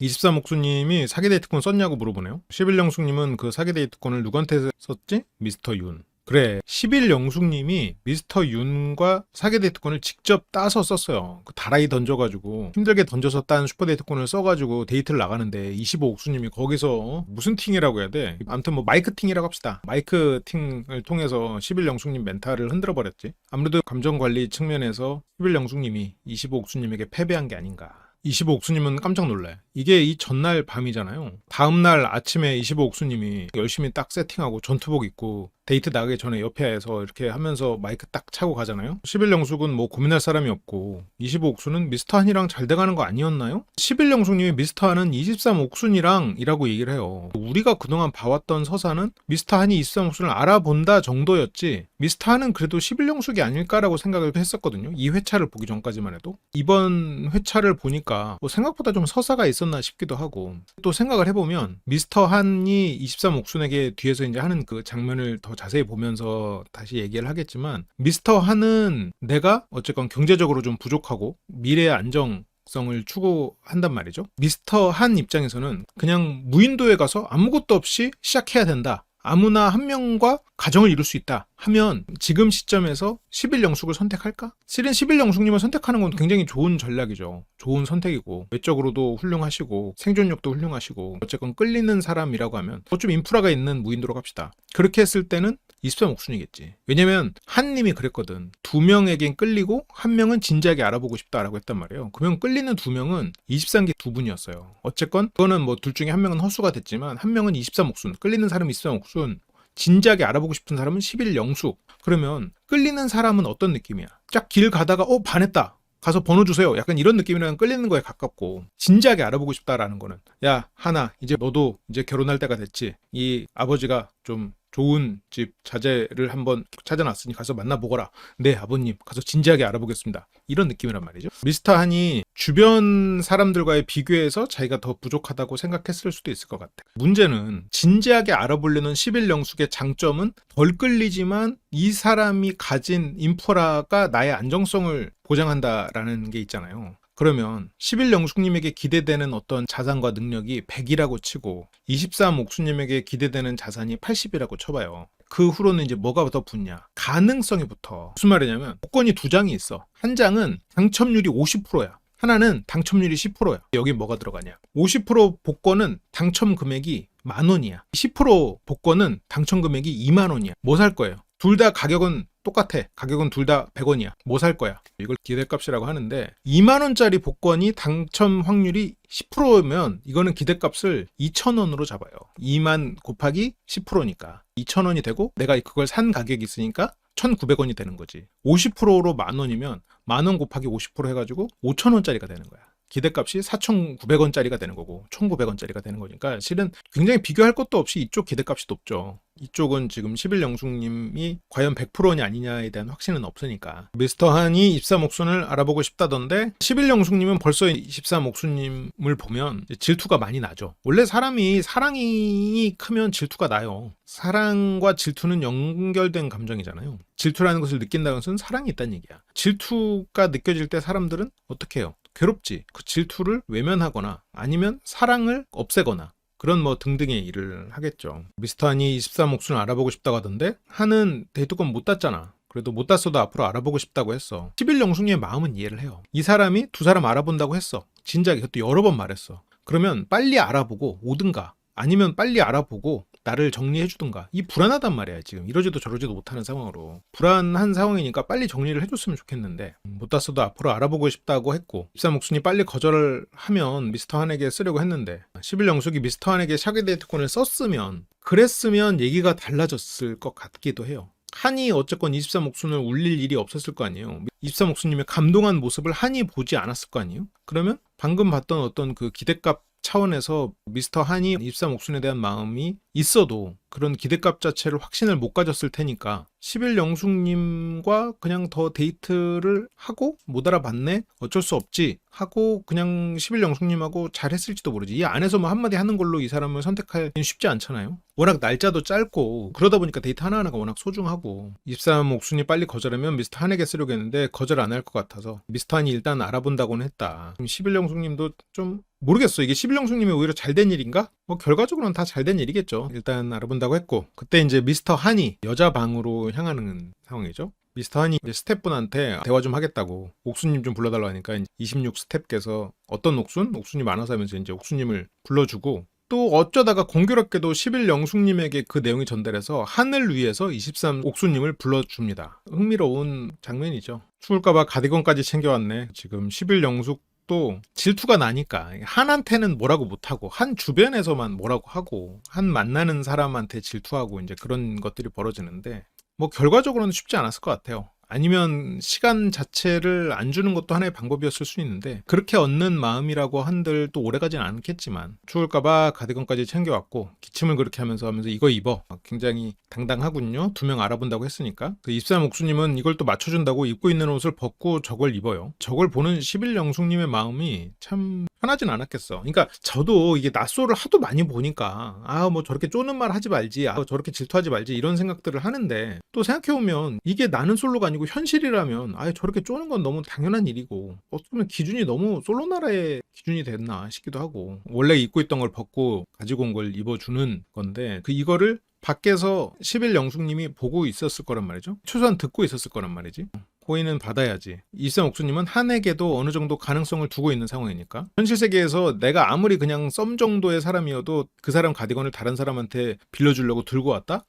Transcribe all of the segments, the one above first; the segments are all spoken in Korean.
23옥수님이 사기 데이트권 썼냐고 물어보네요. 11영숙님은 그 사기 데이트권을 누구한테 썼지? 미스터 윤. 그래, 11영숙님이 미스터 윤과 사기 데이트권을 직접 따서 썼어요. 그 다라이 던져가지고 힘들게 던져서 딴 슈퍼 데이트권을 써가지고 데이트를 나가는데 25옥수님이 거기서 무슨 팅이라고 해야 돼? 아무튼 뭐 마이크 팅이라고 합시다. 마이크 팅을 통해서 11영숙님 멘탈을 흔들어 버렸지. 아무래도 감정 관리 측면에서 11영숙님이 25옥수님에게 패배한 게 아닌가. 25옥수님은 깜짝 놀래. 이게 이 전날 밤이잖아요. 다음날 아침에 25옥수님이 열심히 딱 세팅하고 전투복 입고 데이트 나가기 전에 옆에서 이렇게 하면서 마이크 딱 차고 가잖아요. 11영숙은 뭐 고민할 사람이 없고 25옥수는 미스터 한이랑 잘 돼가는 거 아니었나요? 11영숙님이 미스터 한은 23옥순이랑 이라고 얘기를 해요. 우리가 그동안 봐왔던 서사는 미스터 한이 23옥순을 알아본다 정도였지 미스터 한은 그래도 11영숙이 아닐까라고 생각을 했었거든요. 이 회차를 보기 전까지만 해도. 이번 회차를 보니까 뭐 생각보다 좀 서사가 있었나 싶기도 하고 또 생각을 해보면 미스터 한이 23옥순에게 뒤에서 이제 하는 그 장면을 더 자세히 보면서 다시 얘기를 하겠지만 미스터 한은 내가 어쨌건 경제적으로 좀 부족하고 미래의 안정성을 추구한단 말이죠. 미스터 한 입장에서는 그냥 무인도에 가서 아무것도 없이 시작해야 된다. 아무나 한 명과 가정을 이룰 수 있다 하면 지금 시점에서 11영숙을 선택할까? 실은 11영숙님을 선택하는 건 굉장히 좋은 전략이죠. 좋은 선택이고 외적으로도 훌륭하시고 생존력도 훌륭하시고 어쨌건 끌리는 사람이라고 하면 좀 인프라가 있는 무인도로 갑시다. 그렇게 했을 때는 23옥순이겠지. 왜냐면 한님이 그랬거든. 두 명에겐 끌리고 한 명은 진지하게 알아보고 싶다라고 했단 말이에요. 그러면 끌리는 두 명은 23기 두 분이었어요. 어쨌건 그거는 뭐 둘 중에 한 명은 허수가 됐지만 한 명은 23옥순. 끌리는 사람은 23옥순. 진지하게 알아보고 싶은 사람은 11영숙. 그러면 끌리는 사람은 어떤 느낌이야? 쫙 길 가다가 반했다. 가서 번호 주세요. 약간 이런 느낌이랑 끌리는 거에 가깝고 진지하게 알아보고 싶다라는 거는 야 하나 이제 너도 이제 결혼할 때가 됐지. 이 아버지가 좀 좋은 집 자재를 한번 찾아놨으니 가서 만나보거라. 네 아버님 가서 진지하게 알아보겠습니다. 이런 느낌이란 말이죠. 미스터 한이 주변 사람들과의 비교해서 자기가 더 부족하다고 생각했을 수도 있을 것 같아. 문제는 진지하게 알아보려는 11영숙의 장점은 덜 끌리지만 이 사람이 가진 인프라가 나의 안정성을 보장한다라는 게 있잖아요. 그러면 11영숙님에게 기대되는 어떤 자산과 능력이 100이라고 치고 23옥수님에게 기대되는 자산이 80이라고 쳐봐요. 그 후로는 이제 뭐가 더 붙냐? 가능성이 붙어. 무슨 말이냐면 복권이 두 장이 있어. 한 장은 당첨률이 50%야. 하나는 당첨률이 10%야. 여기 뭐가 들어가냐? 50% 복권은 당첨 금액이 10,000원이야. 10% 복권은 당첨 금액이 20,000원이야. 뭐 살 거예요? 둘 다 가격은 똑같아. 가격은 둘 다 100원이야. 뭐 살 거야? 이걸 기대값이라고 하는데 20,000원짜리 복권이 당첨 확률이 10%면 이거는 기대값을 2,000원으로 잡아요. 2만 곱하기 10%니까 2,000원이 되고 내가 그걸 산 가격이 있으니까 1,900원이 되는 거지. 50%로 10,000원이면 10,000원 곱하기 50% 해가지고 5,000원짜리가 되는 거야. 기대값이 4,900원짜리가 되는 거고 1,900원짜리가 되는 거니까 실은 굉장히 비교할 것도 없이 이쪽 기대값이 높죠. 이쪽은 지금 11영숙님이 과연 100%냐 아니냐에 대한 확신은 없으니까. 미스터 한이 23옥순을 알아보고 싶다던데 11영숙님은 벌써 23옥순님을 보면 질투가 많이 나죠. 원래 사람이 사랑이 크면 질투가 나요. 사랑과 질투는 연결된 감정이잖아요. 질투라는 것을 느낀다는 것은 사랑이 있다는 얘기야. 질투가 느껴질 때 사람들은 어떻게 해요? 괴롭지. 그 질투를 외면하거나 아니면 사랑을 없애거나 그런 뭐 등등의 일을 하겠죠. 미스터 한이 23옥순을 알아보고 싶다고 하던데 한은 데이트권 못 땄잖아. 그래도 못 땄어도 앞으로 알아보고 싶다고 했어. 11영숙님의 마음은 이해를 해요. 이 사람이 두 사람 알아본다고 했어. 진작에 그것도 여러 번 말했어. 그러면 빨리 알아보고 오든가 아니면 빨리 알아보고 나를 정리해주든가. 이 불안하단 말이야. 지금 이러지도 저러지도 못하는 상황으로 불안한 상황이니까 빨리 정리를 해줬으면 좋겠는데 못 땄어도 앞으로 알아보고 싶다고 했고 23옥순이 빨리 거절을 하면 미스터 한에게 쓰려고 했는데 11영숙이 미스터 한에게 샤기 데이트권을 썼으면 그랬으면 얘기가 달라졌을 것 같기도 해요. 한이 어쨌건 23옥순을 울릴 일이 없었을 거 아니에요. 23옥순님의 감동한 모습을 한이 보지 않았을 거 아니에요. 그러면 방금 봤던 어떤 그 기대값 차원에서 미스터 한이 23옥순에 대한 마음이 있어도 그런 기대값 자체를 확신을 못 가졌을 테니까 11영숙님과 그냥 더 데이트를 하고 못 알아봤네? 어쩔 수 없지 하고 그냥 11영숙님하고 잘했을지도 모르지. 이 안에서 뭐 한마디 하는 걸로 이 사람을 선택하기는 쉽지 않잖아요. 워낙 날짜도 짧고 그러다 보니까 데이트 하나하나가 워낙 소중하고 23 옥순이 빨리 거절하면 미스터 한에게 쓰려고 했는데 거절 안 할 것 같아서 미스터 한이 일단 알아본다고는 했다. 11영숙님도 좀 모르겠어. 이게 11영숙님이 오히려 잘된 일인가? 뭐 결과적으로는 다 잘된 일이겠죠. 일단 알아본다고 했고 그때 이제 미스터 한이 여자 방으로 향하는 상황이죠. 미스터 한이 스태프분한테 대화 좀 하겠다고 옥수님 좀 불러달라고 하니까 26 스태프께서 어떤 옥순? 옥순이 많아서 하면서 이제 옥수님을 불러주고 또 어쩌다가 공교롭게도 11영숙님에게 그 내용이 전달해서 한을 위해서 23 옥수님을 불러줍니다. 흥미로운 장면이죠. 추울까봐 가디건까지 챙겨왔네. 지금 11영숙 또 질투가 나니까 한한테는 뭐라고 못하고 한 주변에서만 뭐라고 하고 한 만나는 사람한테 질투하고 이제 그런 것들이 벌어지는데 뭐 결과적으로는 쉽지 않았을 것 같아요. 아니면 시간 자체를 안 주는 것도 하나의 방법이었을 수 있는데 그렇게 얻는 마음이라고 한들 또 오래가진 않겠지만 추울까봐 가디건까지 챙겨왔고 기침을 그렇게 하면서 이거 입어. 굉장히 당당하군요. 2명 알아본다고 했으니까. 그 23 옥수님은 이걸 또 맞춰준다고 입고 있는 옷을 벗고 저걸 입어요. 저걸 보는 11영숙님의 마음이 참 편하진 않았겠어. 그러니까 저도 이게 낯소를 하도 많이 보니까 뭐 저렇게 쪼는 말 하지 말지, 저렇게 질투하지 말지 이런 생각들을 하는데 또 생각해보면 이게 나는 솔로가 아니고 현실이라면 저렇게 쪼는 건 너무 당연한 일이고 어떻게 보면 기준이 너무 솔로 나라의 기준이 됐나 싶기도 하고 원래 입고 있던 걸 벗고 가지고 온 걸 입어주는 건데 이거를 밖에서 11영숙님이 보고 있었을 거란 말이죠. 최소한 듣고 있었을 거란 말이지. 호의는 받아야지. 23 옥수님은 한에게도 어느 정도 가능성을 두고 있는 상황이니까. 현실 세계에서 내가 아무리 그냥 썸 정도의 사람이어도 그 사람 가디건을 다른 사람한테 빌려주려고 들고 왔다?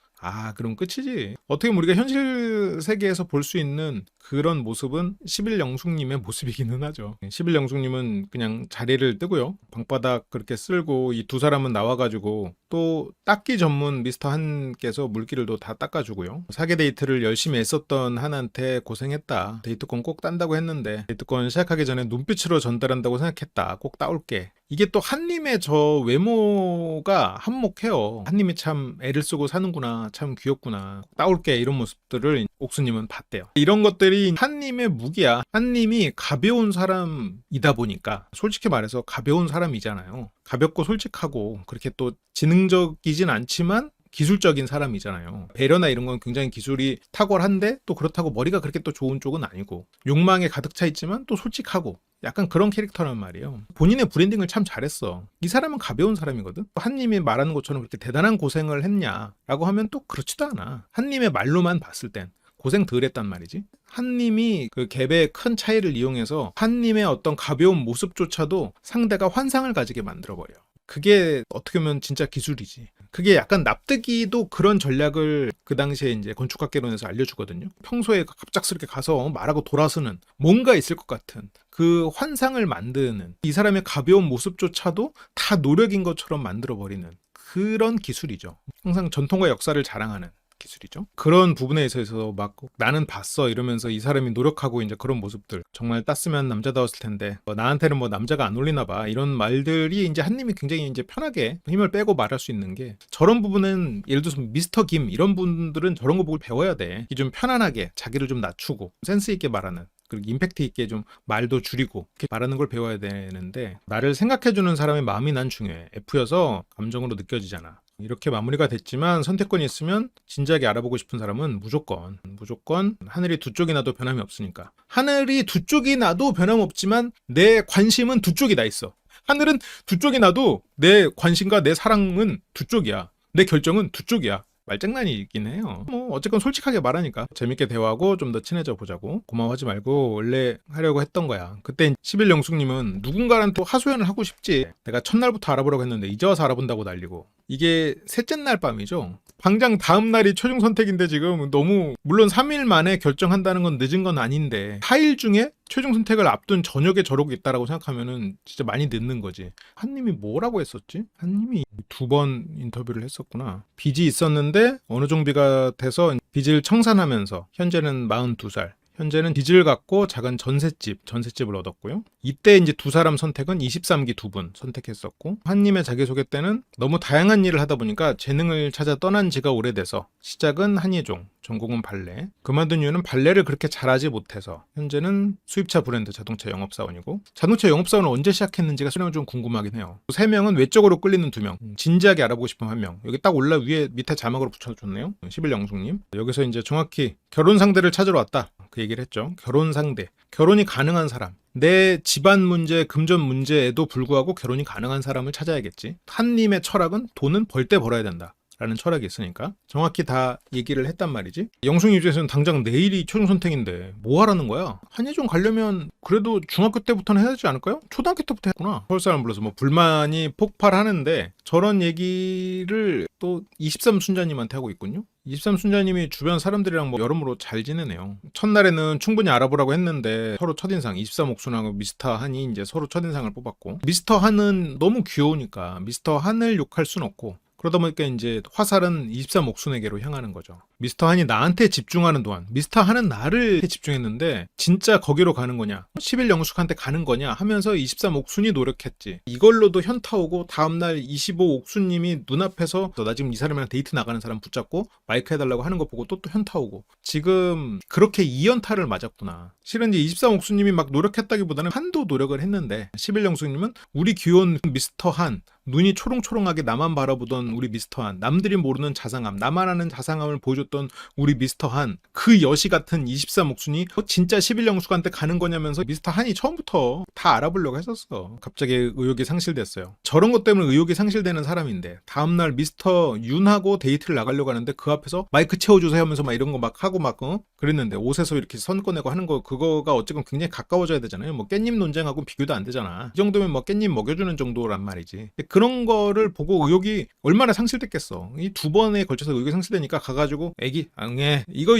그럼 끝이지. 어떻게 보면 우리가 현실 세계에서 볼 수 있는 그런 모습은 11영숙님의 모습이기는 하죠. 11영숙님은 그냥 자리를 뜨고요. 방바닥 그렇게 쓸고 이 두 사람은 나와가지고 또 닦기 전문 미스터 한께서 물기를 다 닦아주고요. 사계 데이트를 열심히 했었던 한한테 고생했다. 데이트권 꼭 딴다고 했는데 데이트권 시작하기 전에 눈빛으로 전달한다고 생각했다. 꼭 따올게. 이게 또 한님의 저 외모가 한몫해요. 한님이 참 애를 쓰고 사는구나. 참 귀엽구나. 따올게 이런 모습들을 옥수님은 봤대요. 이런 것들이 한님의 무기야. 한님이 가벼운 사람이다 보니까 솔직히 말해서 가벼운 사람이잖아요. 가볍고 솔직하고 그렇게 또 지능적이진 않지만 기술적인 사람이잖아요. 배려나 이런 건 굉장히 기술이 탁월한데 또 그렇다고 머리가 그렇게 또 좋은 쪽은 아니고 욕망에 가득 차 있지만 또 솔직하고 약간 그런 캐릭터란 말이에요. 본인의 브랜딩을 참 잘했어. 이 사람은 가벼운 사람이거든. 한님이 말하는 것처럼 그렇게 대단한 고생을 했냐라고 하면 또 그렇지도 않아. 한님의 말로만 봤을 땐 고생 덜 했단 말이지. 한님이 그 갭의 큰 차이를 이용해서 한님의 어떤 가벼운 모습조차도 상대가 환상을 가지게 만들어버려. 그게 어떻게 보면 진짜 기술이지. 그게 약간 납득이도 그런 전략을 그 당시에 이제 건축학개론에서 알려주거든요. 평소에 갑작스럽게 가서 말하고 돌아서는 뭔가 있을 것 같은 그 환상을 만드는 이 사람의 가벼운 모습조차도 다 노력인 것처럼 만들어버리는 그런 기술이죠. 항상 전통과 역사를 자랑하는 기술이죠. 그런 부분에 있어서 막 나는 봤어 이러면서 이 사람이 노력하고 이제 그런 모습들 정말 땄으면 남자다웠을 텐데 나한테는 뭐 남자가 안 어울리나 봐 이런 말들이 이제 한님이 굉장히 이제 편하게 힘을 빼고 말할 수 있는 게 저런 부분은 예를 들어서 미스터 김 이런 분들은 저런 거 보고 배워야 돼. 좀 편안하게 자기를 좀 낮추고 센스 있게 말하는 그리고 임팩트 있게 좀 말도 줄이고 이렇게 말하는 걸 배워야 되는데 나를 생각해주는 사람의 마음이 난 중요해. F여서 감정으로 느껴지잖아. 이렇게 마무리가 됐지만 선택권이 있으면 진지하게 알아보고 싶은 사람은 무조건 하늘이 두 쪽이 나도 변함이 없으니까. 하늘이 두 쪽이 나도 변함없지만 내 관심은 두 쪽이 나 있어. 하늘은 두 쪽이 나도 내 관심과 내 사랑은 두 쪽이야. 내 결정은 두 쪽이야. 말장난이긴 해요. 뭐 어쨌건 솔직하게 말하니까 재밌게 대화하고 좀 더 친해져 보자고. 고마워하지 말고 원래 하려고 했던 거야. 그때 11영숙님은 누군가한테 하소연을 하고 싶지. 내가 첫날부터 알아보라고 했는데 이제 와서 알아본다고 난리고. 이게 셋째 날 밤이죠. 당장 다음 날이 최종 선택인데 지금 너무 물론 3일 만에 결정한다는 건 늦은 건 아닌데 4일 중에 최종 선택을 앞둔 저녁에 저러고 있다라고 생각하면은 진짜 많이 늦는 거지. 한님이 뭐라고 했었지? 한님이 2번 인터뷰를 했었구나. 빚이 있었는데 어느 정도가 돼서 빚을 청산하면서 현재는 42살. 현재는 빚을 갚고 작은 전셋집을 얻었고요. 이때 이제 두 사람 선택은 23기 두 분 선택했었고, 한님의 자기소개 때는 너무 다양한 일을 하다 보니까 재능을 찾아 떠난 지가 오래돼서 시작은 한예종, 전공은 발레, 그만둔 이유는 발레를 그렇게 잘하지 못해서 현재는 수입차 브랜드 자동차 영업사원이고, 자동차 영업사원을 언제 시작했는지가 좀 궁금하긴 해요. 3명은 외적으로 끌리는 2명, 진지하게 알아보고 싶으면 1명. 여기 딱 올라 위에 밑에 자막으로 붙여줬네요. 11영숙님. 여기서 이제 정확히 결혼 상대를 찾으러 왔다, 그 얘기를 했죠. 결혼 상대, 결혼이 가능한 사람, 내 집안 문제, 금전 문제에도 불구하고 결혼이 가능한 사람을 찾아야겠지. 한님의 철학은 돈은 벌 때 벌어야 된다 라는 철학이 있으니까 정확히 다 얘기를 했단 말이지. 영숙 입장에서는 당장 내일이 최종 선택인데 뭐 하라는 거야? 한예종 가려면 그래도 중학교 때부터는 해야 되지 않을까요? 초등학교 때부터 했구나. 서울 사람 불러서 뭐 불만이 폭발하는데 저런 얘기를 또 23순자님한테 하고 있군요. 23순자님이 주변 사람들이랑 뭐 여러모로 잘 지내네요. 첫날에는 충분히 알아보라고 했는데 서로 첫인상, 23옥순하고 미스터 한이 이제 서로 첫인상을 뽑았고, 미스터 한은 너무 귀여우니까 미스터 한을 욕할 순 없고, 그러다 보니까 이제 화살은 23옥순에게로 향하는 거죠. 미스터 한이 나한테 집중하는 동안 미스터 한은 나를 집중했는데 진짜 거기로 가는 거냐, 11영숙한테 가는 거냐 하면서 23옥순이 노력했지. 이걸로도 현타 오고 다음날 25옥순님이 눈앞에서 나 지금 이 사람이랑 데이트 나가는 사람 붙잡고 마이크 해달라고 하는 거 보고 또 현타 오고, 지금 그렇게 2연타를 맞았구나. 실은 이제 23옥순님이 막 노력했다기보다는 한도 노력을 했는데, 11영숙님은 우리 귀여운 미스터 한, 눈이 초롱초롱하게 나만 바라보던 우리 미스터 한, 남들이 모르는 자상함, 나만 아는 자상함을 보여줬던 우리 미스터 한, 그 여시 같은 23옥순이 진짜 11영숙한테 가는 거냐면서 미스터 한이 처음부터 다 알아보려고 했었어. 갑자기 의욕이 상실됐어요. 저런 것 때문에 의욕이 상실되는 사람인데 다음날 미스터 윤하고 데이트를 나가려고 하는데 그 앞에서 마이크 채워주세요 하면서 막 이런 거 막 하고 막 그랬는데, 옷에서 이렇게 선 꺼내고 하는 거, 그거가 어쨌든 굉장히 가까워져야 되잖아요. 뭐 깻잎 논쟁하고 비교도 안 되잖아. 이 정도면 뭐 깻잎 먹여주는 정도란 말이지. 그런 거를 보고 의욕이 얼마나 상실됐겠어. 이 2번에 걸쳐서 의욕이 상실되니까 가가지고 애기 앙해 이거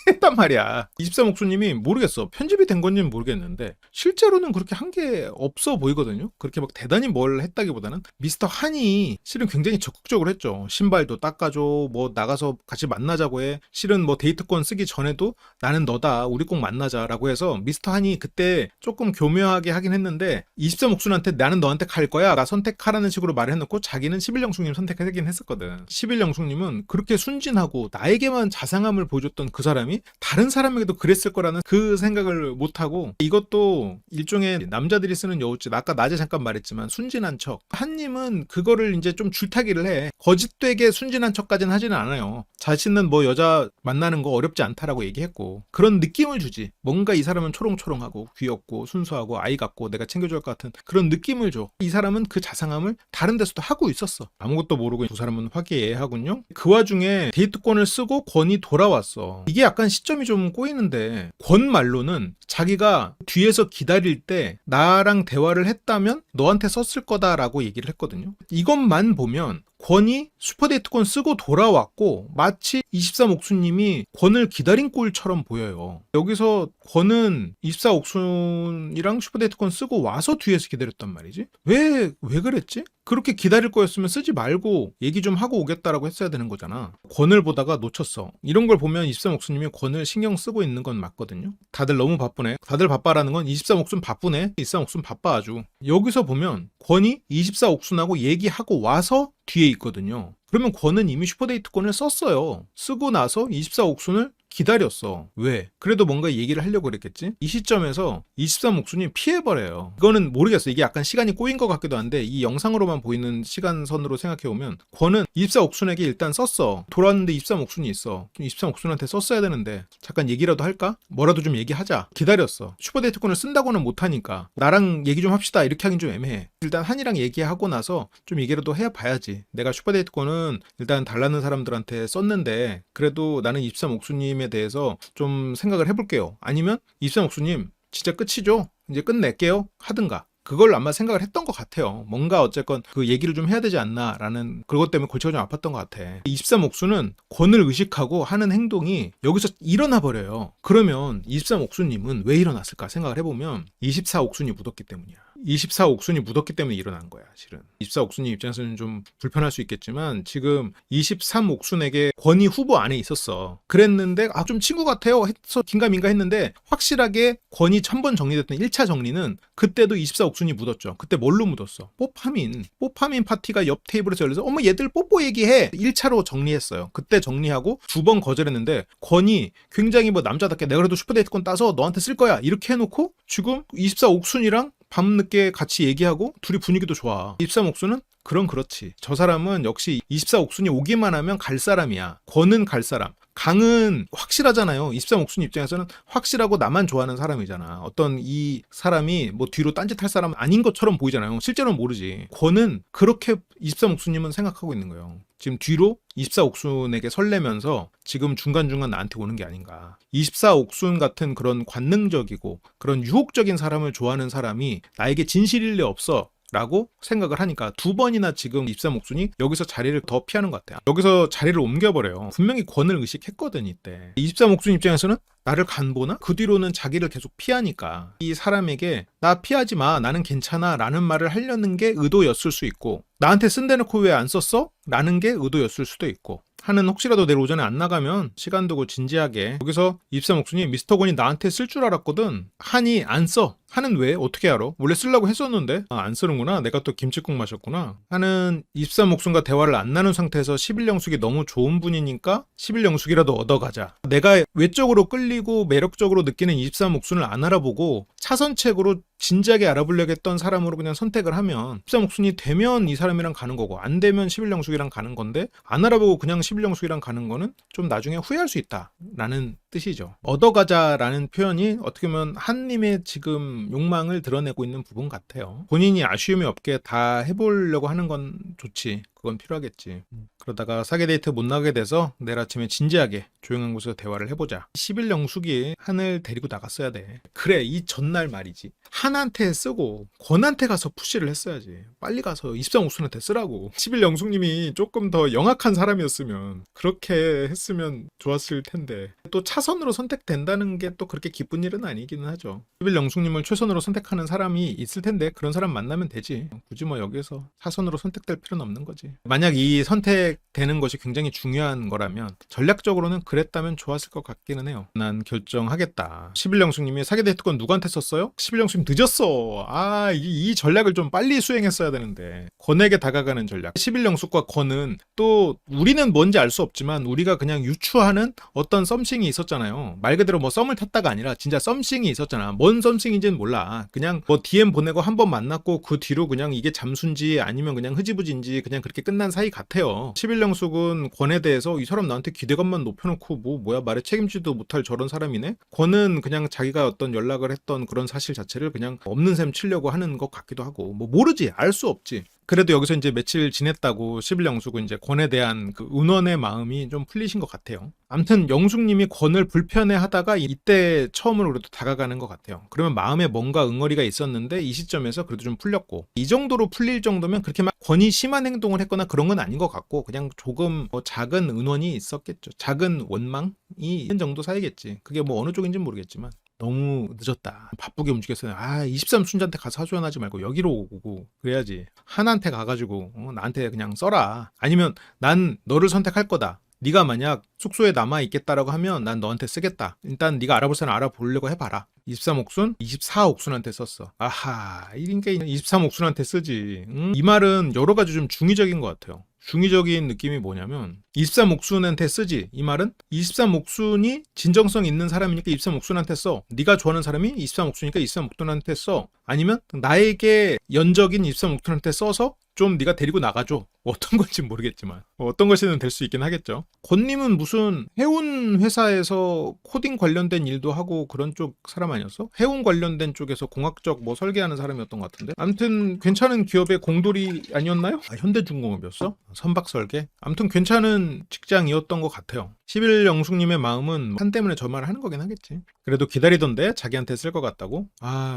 했단 말이야. 23옥수님이 모르겠어, 편집이 된 건지는 모르겠는데 실제로는 그렇게 한 게 없어 보이거든요. 그렇게 막 대단히 뭘 했다기보다는 미스터 한이 실은 굉장히 적극적으로 했죠. 신발도 닦아줘, 뭐 나가서 같이 만나자고 해, 실은 뭐 데이트권 쓰기 전에도 나는 너다, 우리 꼭 만나자라고 해서 미스터 한이 그때 조금 교묘하게 하긴 했는데 23옥순한테 나는 너한테 갈 거야, 나 선택하라는 식으로 말을 해놓고 자기는 11영숙님 선택하긴 했었거든. 11영숙님은 그렇게 순진하고 나에게만 자상함을 보여줬던 그 사람이 다른 사람에게도 그랬을 거라는 그 생각을 못하고, 이것도 일종의 남자들이 쓰는 여우짓, 아까 낮에 잠깐 말했지만 순진한 척. 한님은 그거를 이제 좀 줄타기를 해. 거짓되게 순진한 척까지는 하지는 않아요. 자신은 뭐 여자 만나는 거 어렵지 않다라고 얘기했고, 그런 느낌을 주지. 뭔가 이 사람은 초롱초롱하고 귀엽고 순수하고 아이 같고 내가 챙겨줄 것 같은 그런 느낌을 줘. 이 사람은 그 자상함을 다른 데서도 하고 있었어. 아무것도 모르고 두 사람은 화기애애하군요. 그 와중에 데이트권을 쓰고 권이 돌아왔어. 이게 약간 시점이 좀 꼬이는데, 권 말로는 자기가 뒤에서 기다릴 때 나랑 대화를 했다면 너한테 썼을 거다라고 얘기를 했거든요. 이것만 보면 권이 슈퍼데이트권 쓰고 돌아왔고 마치 23옥순님이 권을 기다린 꼴처럼 보여요. 여기서 권은 24옥순이랑 슈퍼데이트권 쓰고 와서 뒤에서 기다렸단 말이지. 왜 그랬지? 그렇게 기다릴 거였으면 쓰지 말고 얘기 좀 하고 오겠다라고 했어야 되는 거잖아. 권을 보다가 놓쳤어. 이런 걸 보면 23옥순님이 권을 신경 쓰고 있는 건 맞거든요. 다들 너무 바쁘네. 다들 바빠라는 건 23옥순 바쁘네. 23옥순 바빠 아주. 여기서 보면 권이 24옥순하고 얘기하고 와서 뒤에 있거든요. 그러면 권은 이미 슈퍼데이트권을 썼어요. 쓰고 나서 24옥순을 기다렸어. 왜? 그래도 뭔가 얘기를 하려고 그랬겠지? 이 시점에서 23옥순이 피해버려요. 이거는 모르겠어. 이게 약간 시간이 꼬인 것 같기도 한데 이 영상으로만 보이는 시간선으로 생각해보면 권은 24옥순에게 일단 썼어. 돌아왔는데 23옥순이 있어. 23옥순한테 썼어야 되는데 잠깐 얘기라도 할까? 뭐라도 좀 얘기하자. 기다렸어. 슈퍼데이트권을 쓴다고는 못하니까 나랑 얘기 좀 합시다 이렇게 하긴 좀 애매해. 일단 한이랑 얘기하고 나서 좀 얘기라도 해봐야지. 내가 슈퍼데이트권은 일단 달라는 사람들한테 썼는데 그래도 나는 23옥순님에 대해서 좀 생각을 해볼게요. 아니면 23옥순님 진짜 끝이죠? 이제 끝낼게요? 하든가. 그걸 아마 생각을 했던 것 같아요. 뭔가 어쨌건 그 얘기를 좀 해야 되지 않나라는 그것 때문에 골치가 좀 아팠던 것 같아. 23옥순은 권을 의식하고 하는 행동이 여기서 일어나 버려요. 그러면 23옥순님은 왜 일어났을까 생각을 해보면 24옥순이 묻었기 때문이야. 24옥순이 묻었기 때문에 일어난 거야, 실은. 24옥순이 입장에서는 좀 불편할 수 있겠지만 지금 23옥순에게 권위 후보 안에 있었어. 그랬는데 좀 친구 같아요 해서 긴가민가 했는데 확실하게 권위 1000번 정리됐던 1차 정리는 그때도 24옥순이 묻었죠. 그때 뭘로 묻었어? 뽀파민 파티가 옆 테이블에서 열려서 어머 얘들 뽀뽀 얘기해 1차로 정리했어요. 그때 정리하고 2번 거절했는데 권위 굉장히 뭐 남자답게 내가 그래도 슈퍼데이트권 따서 너한테 쓸 거야 이렇게 해놓고 지금 24옥순이랑 밤늦게 같이 얘기하고 둘이 분위기도 좋아. 23옥순은 그렇지. 저 사람은 역시 24옥순이 오기만 하면 갈 사람이야. 권은 갈 사람. 강은 확실하잖아요. 23옥순 입장에서는 확실하고 나만 좋아하는 사람이잖아. 어떤 이 사람이 뭐 뒤로 딴짓할 사람은 아닌 것처럼 보이잖아요. 실제로는 모르지. 권은 그렇게 23옥순님은 생각하고 있는 거예요. 지금 뒤로 24옥순에게 설레면서 지금 중간중간 나한테 오는 게 아닌가. 24옥순 같은 그런 관능적이고 그런 유혹적인 사람을 좋아하는 사람이 나에게 진실일 리 없어 라고 생각을 하니까 2번이나 지금 23옥순이 여기서 자리를 더 피하는 것 같아요. 여기서 자리를 옮겨버려요. 분명히 권을 의식했거든 이때. 23옥순 입장에서는 나를 간보나? 그 뒤로는 자기를 계속 피하니까 이 사람에게 나 피하지 마 나는 괜찮아 라는 말을 하려는 게 의도였을 수 있고 나한테 쓴대놓고 왜 안 썼어? 라는 게 의도였을 수도 있고 하는 혹시라도 내일 오전에 안 나가면 시간 두고 진지하게 여기서 23옥순이 미스터 권이 나한테 쓸 줄 알았거든. 하니 안 써. 하는 왜? 어떻게 알아? 원래 쓰려고 했었는데 안 쓰는구나. 내가 또 김치국 마셨구나. 하는 23옥순과 대화를 안 나눈 상태에서 11영숙이 너무 좋은 분이니까 11영숙이라도 얻어가자. 내가 외적으로 끌리고 매력적으로 느끼는 23옥순을 안 알아보고 차선책으로 진지하게 알아보려고 했던 사람으로 그냥 선택을 하면 23옥순이 되면 이 사람이랑 가는 거고 안 되면 11영숙이랑 가는 건데 안 알아보고 그냥 11영숙이랑 가는 거는 좀 나중에 후회할 수 있다 라는 뜻이죠. 얻어가자라는 표현이 어떻게 보면 한님의 지금 욕망을 드러내고 있는 부분 같아요. 본인이 아쉬움이 없게 다 해보려고 하는 건 좋지. 그건 필요하겠지. 그러다가 사계 데이트 못 나가게 돼서 내일 아침에 진지하게 조용한 곳에서 대화를 해보자. 11영숙이 한을 데리고 나갔어야 돼. 그래 이 전날 말이지. 한한테 쓰고 권한테 가서 푸시를 했어야지. 빨리 가서 23옥순한테 쓰라고. 11영숙님이 조금 더 영악한 사람이었으면 그렇게 했으면 좋았을 텐데 또 차선으로 선택된다는 게 또 그렇게 기쁜 일은 아니기는 하죠. 11영숙님을 최선으로 선택하는 사람이 있을 텐데 그런 사람 만나면 되지. 굳이 뭐 여기서 차선으로 선택될 필요는 없는 거지. 만약 이 선택되는 것이 굉장히 중요한 거라면 전략적으로는 그랬다면 좋았을 것 같기는 해요. 난 결정하겠다. 11영숙님이 사기 데이트권 누구한테 썼어요? 11영숙님 늦었어. 이 전략을 좀 빨리 수행했어야 되는데. 권에게 다가가는 전략. 11영숙과 권은 또 우리는 뭔지 알 수 없지만 우리가 그냥 유추하는 어떤 썸씽이 있었잖아요. 말 그대로 뭐 썸을 탔다가 아니라 진짜 썸씽이 있었잖아. 뭔 썸씽인지는 몰라. 그냥 뭐 DM 보내고 한 번 만났고 그 뒤로 그냥 이게 잠수인지 아니면 그냥 흐지부지인지 그냥 그렇게 끝난 사이 같아요. 11영숙은 권에 대해서 이 사람 나한테 기대감만 높여놓고 뭐야 말에 책임지도 못할 저런 사람이네. 권은 그냥 자기가 어떤 연락을 했던 그런 사실 자체를 그냥 없는 셈 치려고 하는 것 같기도 하고 뭐 모르지 알 수 없지. 그래도 여기서 이제 며칠 지냈다고 11영숙은 이제 권에 대한 그 은원의 마음이 좀 풀리신 것 같아요. 아무튼 영숙님이 권을 불편해하다가 이때 처음으로 그래도 다가가는 것 같아요. 그러면 마음에 뭔가 응어리가 있었는데 이 시점에서 그래도 좀 풀렸고 이 정도로 풀릴 정도면 그렇게 막 권이 심한 행동을 했거나 그런 건 아닌 것 같고 그냥 조금 뭐 작은 은원이 있었겠죠. 작은 원망이 있는 정도 사이겠지. 그게 뭐 어느 쪽인지는 모르겠지만 너무 늦었다. 바쁘게 움직였어요. 23순자한테 가서 하소연하지 말고 여기로 오고 그래야지. 한한테 가가지고 나한테 그냥 써라. 아니면 난 너를 선택할 거다. 네가 만약 숙소에 남아있겠다라고 하면 난 너한테 쓰겠다. 일단 네가 알아볼 사람 알아보려고 해봐라. 23옥순? 24옥순한테 썼어. 아하, 그러니까 23옥순한테 쓰지. 이 말은 여러 가지 좀 중의적인 것 같아요. 중의적인 느낌이 뭐냐면 23옥순한테 쓰지. 이 말은 23옥순이 진정성 있는 사람이니까 23옥순한테 써. 네가 좋아하는 사람이 23옥순이니까 23옥순한테 써. 아니면 나에게 연적인 23옥순한테 써서 좀 네가 데리고 나가줘. 어떤 건지 모르겠지만 어떤 것이든 될 수 있긴 하겠죠. 권님은 무슨 해운 회사에서 코딩 관련된 일도 하고 그런 쪽 사람 아니었어? 해운 관련된 쪽에서 공학적 뭐 설계하는 사람이었던 것 같은데 아무튼 괜찮은 기업의 공돌이 아니었나요? 현대중공업이었어? 선박설계? 아무튼 괜찮은 직장이었던 것 같아요. 11영숙님의 마음은 한 때문에 저 말을 하는 거긴 하겠지. 그래도 기다리던데 자기한테 쓸 것 같다고?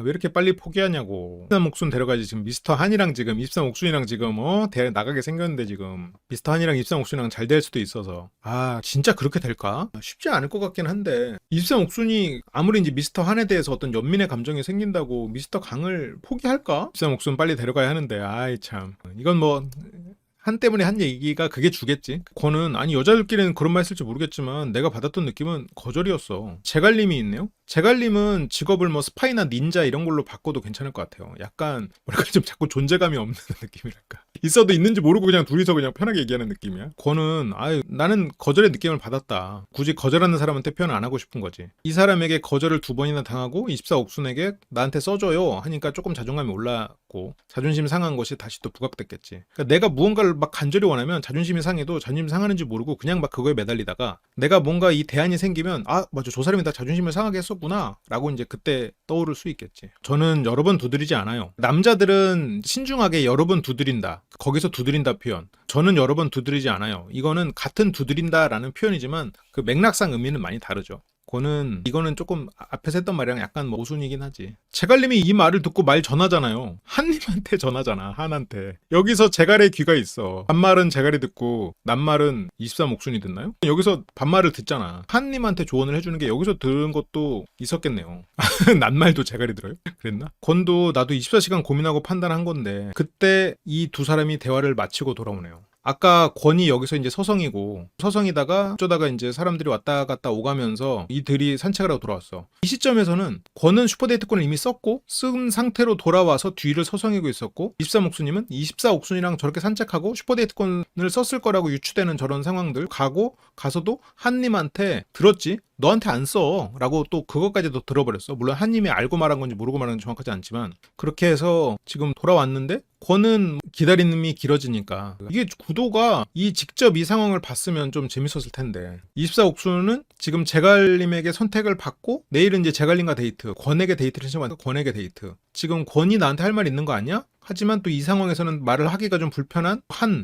왜 이렇게 빨리 포기하냐고. 23옥순 데려가지. 지금 미스터 한이랑 지금 23옥순이랑 지금 나가게 생겼 생겼는데 지금 미스터 한이랑 입산 옥순이랑 잘 될 수도 있어서 진짜 그렇게 될까? 쉽지 않을 것 같긴 한데 입산 옥순이 아무리 이제 미스터 한에 대해서 어떤 연민의 감정이 생긴다고 미스터 강을 포기할까? 입산 옥순 빨리 데려가야 하는데 아이 참 이건 뭐 한 때문에 한 얘기가 그게 주겠지. 권은 아니 여자들끼리는 그런 말 쓸지 모르겠지만 내가 받았던 느낌은 거절이었어. 제갈림이 있네요. 제갈림은 직업을 뭐 스파이나 닌자 이런 걸로 바꿔도 괜찮을 것 같아요. 약간 뭐랄까 좀 자꾸 존재감이 없는 느낌이랄까. 있어도 있는지 모르고 그냥 둘이서 그냥 편하게 얘기하는 느낌이야. 권은 나는 거절의 느낌을 받았다. 굳이 거절하는 사람한테 표현 안 하고 싶은 거지. 이 사람에게 거절을 2번이나 당하고 24옥순에게 나한테 써줘요 하니까 조금 자존감이 올랐고 자존심 상한 것이 다시 또 부각됐겠지. 그러니까 내가 무언가를 막 간절히 원하면 자존심이 상해도 자존심 상하는지 모르고 그냥 막 그거에 매달리다가 내가 뭔가 이 대안이 생기면 맞아 저 사람이 다 자존심을 상하게 했었구나 라고 이제 그때 떠오를 수 있겠지. 저는 여러 번 두드리지 않아요. 남자들은 신중하게 여러 번 두드린다. 거기서 두드린다 표현. 저는 여러 번 두드리지 않아요. 이거는 같은 두드린다라는 표현이지만 그 맥락상 의미는 많이 다르죠. 이거는 조금 앞에서 했던 말이랑 약간 모순이긴 하지. 제갈님이 이 말을 듣고 말 전하잖아요. 한님한테 전하잖아. 한한테. 여기서 제갈의 귀가 있어. 반말은 제갈이 듣고 남말은 24옥순이 듣나요? 여기서 반말을 듣잖아. 한님한테 조언을 해주는 게 여기서 들은 것도 있었겠네요. 낱말도 제갈이 들어요? 그랬나? 권도 나도 24시간 고민하고 판단한 건데 그때 이 두 사람이 대화를 마치고 돌아오네요. 아까 권이 여기서 이제 서성이다가 어쩌다가 이제 사람들이 왔다 갔다 오가면서 이들이 산책을 하고 돌아왔어. 이 시점에서는 권은 슈퍼데이트권을 이미 썼고 쓴 상태로 돌아와서 뒤를 서성이고 있었고 23옥순님은 24옥순이랑 저렇게 산책하고 슈퍼데이트권을 썼을 거라고 유추되는 저런 상황들 가서도 한님한테 들었지? 너한테 안 써 라고 또 그것까지도 들어버렸어. 물론 한님이 알고 말한 건지 모르고 말한 건지 정확하지 않지만 그렇게 해서 지금 돌아왔는데 권은 기다림이 길어지니까 이게 구도가 직접 이 상황을 봤으면 좀 재밌었을 텐데 24옥수는 지금 제갈님에게 선택을 받고 내일은 이제 제갈님과 데이트, 권에게 데이트를 신청받는 권에게 데이트. 지금 권이 나한테 할 말 있는 거 아니야? 하지만 또 이 상황에서는 말을 하기가 좀 불편한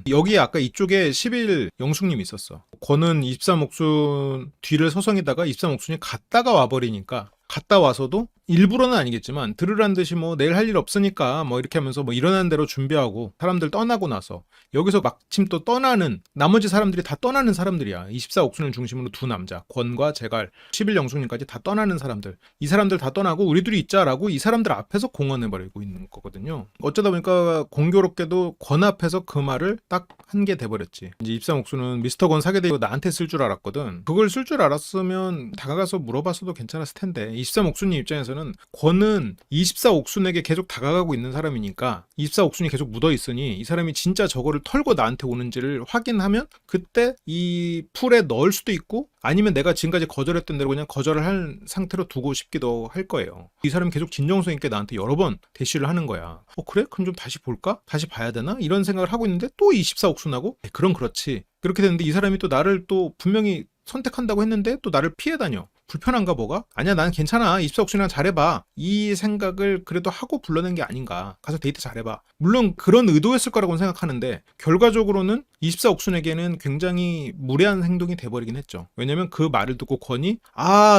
여기에 아까 이쪽에 11 영숙님이 있었어. 권은 23옥순 뒤를 서성이다가 23옥순이 갔다가 와버리니까 갔다 와서도 일부러는 아니겠지만 들으란 듯이 내일 할 일 없으니까 이렇게 하면서 일어나는 대로 준비하고 사람들 떠나고 나서 여기서 마침 또 떠나는 나머지 사람들이 다 떠나는 사람들이야. 24옥순을 중심으로 두 남자 권과 제갈 11 영숙님까지 다 떠나는 사람들. 이 사람들 다 떠나고 우리들이 있자라고 이 사람들 앞에서 공언해버리고 있는 거거든요. 어쩌다 보니까 공교롭게도 권 앞에서 그 말을 딱 한 게 돼버렸지. 이제 23옥순은 미스터 권 사게되고 나한테 쓸 줄 알았거든. 그걸 쓸 줄 알았으면 다가가서 물어봤어도 괜찮았을 텐데 23옥순님 입장에서는 권은 24옥순에게 계속 다가가고 있는 사람이니까 24옥순이 계속 묻어있으니 이 사람이 진짜 저거를 털고 나한테 오는지를 확인하면 그때 이 풀에 넣을 수도 있고 아니면 내가 지금까지 거절했던 대로 그냥 거절을 한 상태로 두고 싶기도 할 거예요. 이 사람이 계속 진정성 있게 나한테 여러 번 대시를 하는 거야. 그래? 그럼 좀 다시 볼까? 다시 봐야 되나? 이런 생각을 하고 있는데 또 24옥순하고 그럼 그렇지. 그렇게 됐는데 이 사람이 또 나를 또 분명히 선택한다고 했는데 또 나를 피해 다녀. 불편한가 뭐가? 아니야 난 괜찮아 24옥순이랑 잘해봐 이 생각을 그래도 하고 불러낸 게 아닌가. 가서 데이트 잘해봐. 물론 그런 의도였을 거라고는 생각하는데 결과적으로는 24옥순에게는 굉장히 무례한 행동이 돼버리긴 했죠. 왜냐면 그 말을 듣고 권이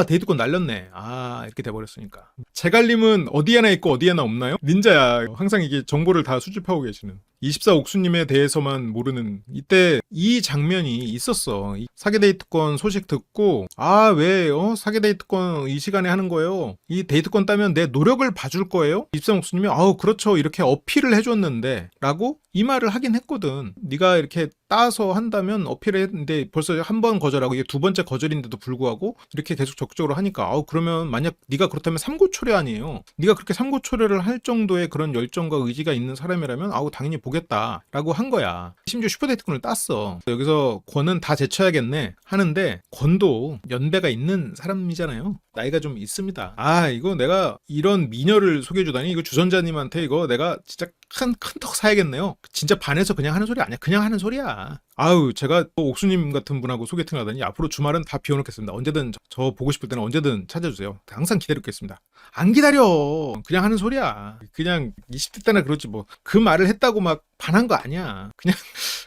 데이트권 날렸네 이렇게 돼버렸으니까. 제갈님은 어디 하나 있고 어디 하나 없나요? 닌자야. 항상 이게 정보를 다 수집하고 계시는 24옥순님에 대해서만 모르는 이때 이 장면이 있었어. 사기 데이트권 소식 듣고 왜 사기 데이트권 이 시간에 하는 거예요? 이 데이트권 따면 내 노력을 봐줄 거예요? 23옥순님이 그렇죠 이렇게 어필을 해줬는데 라고 이 말을 하긴 했거든. 네가 이렇게 따서 한다면 어필을 했는데 벌써 한 번 거절하고 이게 두 번째 거절인데도 불구하고 이렇게 계속 적극적으로 하니까 그러면 만약 네가 그렇다면 삼고초려 아니에요. 네가 그렇게 삼고초려를 할 정도의 그런 열정과 의지가 있는 사람이라면 당연히 보겠다라고 한 거야. 심지어 슈퍼데이트권을 땄어. 여기서 권은 다 제쳐야겠네 하는데 권도 연배가 있는 사람이잖아요. 나이가 좀 있습니다. 이거 내가 이런 미녀를 소개해주다니 이거 주선자님한테 이거 내가 진짜 큰 턱 사야겠네요. 진짜 반해서 그냥 하는 소리 아니야. 그냥 하는 소리야. 제가 옥수님 같은 분하고 소개팅을 하다니 앞으로 주말은 다 비워놓겠습니다. 언제든 저 보고 싶을 때는 언제든 찾아주세요. 항상 기다리겠습니다. 안 기다려. 그냥 하는 소리야. 그냥 20대 때나 그렇지 그 말을 했다고 막 반한 거 아니야.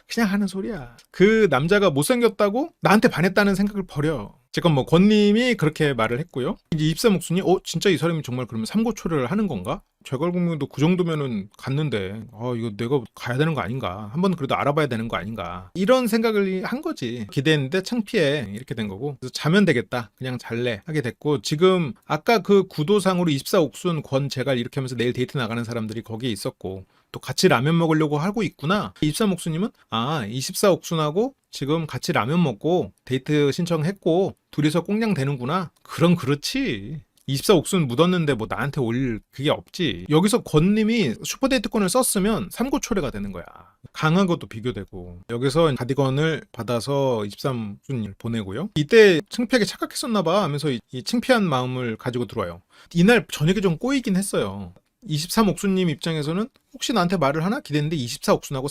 그냥 하는 소리야. 그 남자가 못생겼다고 나한테 반했다는 생각을 버려. 지금 뭐 권님이 그렇게 말을 했고요. 이제 입사목순이 진짜 이 사람이 정말 그러면 삼고초려를 하는 건가? 재갈공명도 그 정도면은 갔는데 이거 내가 가야 되는 거 아닌가? 한번 그래도 알아봐야 되는 거 아닌가? 이런 생각을 한 거지. 기대했는데 창피해. 이렇게 된 거고. 그래서 자면 되겠다. 그냥 잘래. 하게 됐고 지금 아까 그 구도상으로 24옥순 권 재갈 이렇게 하면서 내일 데이트 나가는 사람들이 거기에 있었고 또 같이 라면 먹으려고 하고 있구나. 23옥순님은 24옥순하고 지금 같이 라면 먹고 데이트 신청했고 둘이서 꽁냥 되는구나. 그럼 그렇지. 24옥순 묻었는데 뭐 나한테 올 그게 없지. 여기서 권님이 슈퍼데이트권을 썼으면 삼고초래가 되는 거야. 강한 것도 비교되고. 여기서 가디건을 받아서 23옥순을 보내고요. 이때 창피하게 착각했었나 봐 하면서 이 창피한 마음을 가지고 들어와요. 이날 저녁에 좀 꼬이긴 했어요. 23옥순님 입장에서는 혹시 나한테 말을 하나 기대했는데 24옥순하고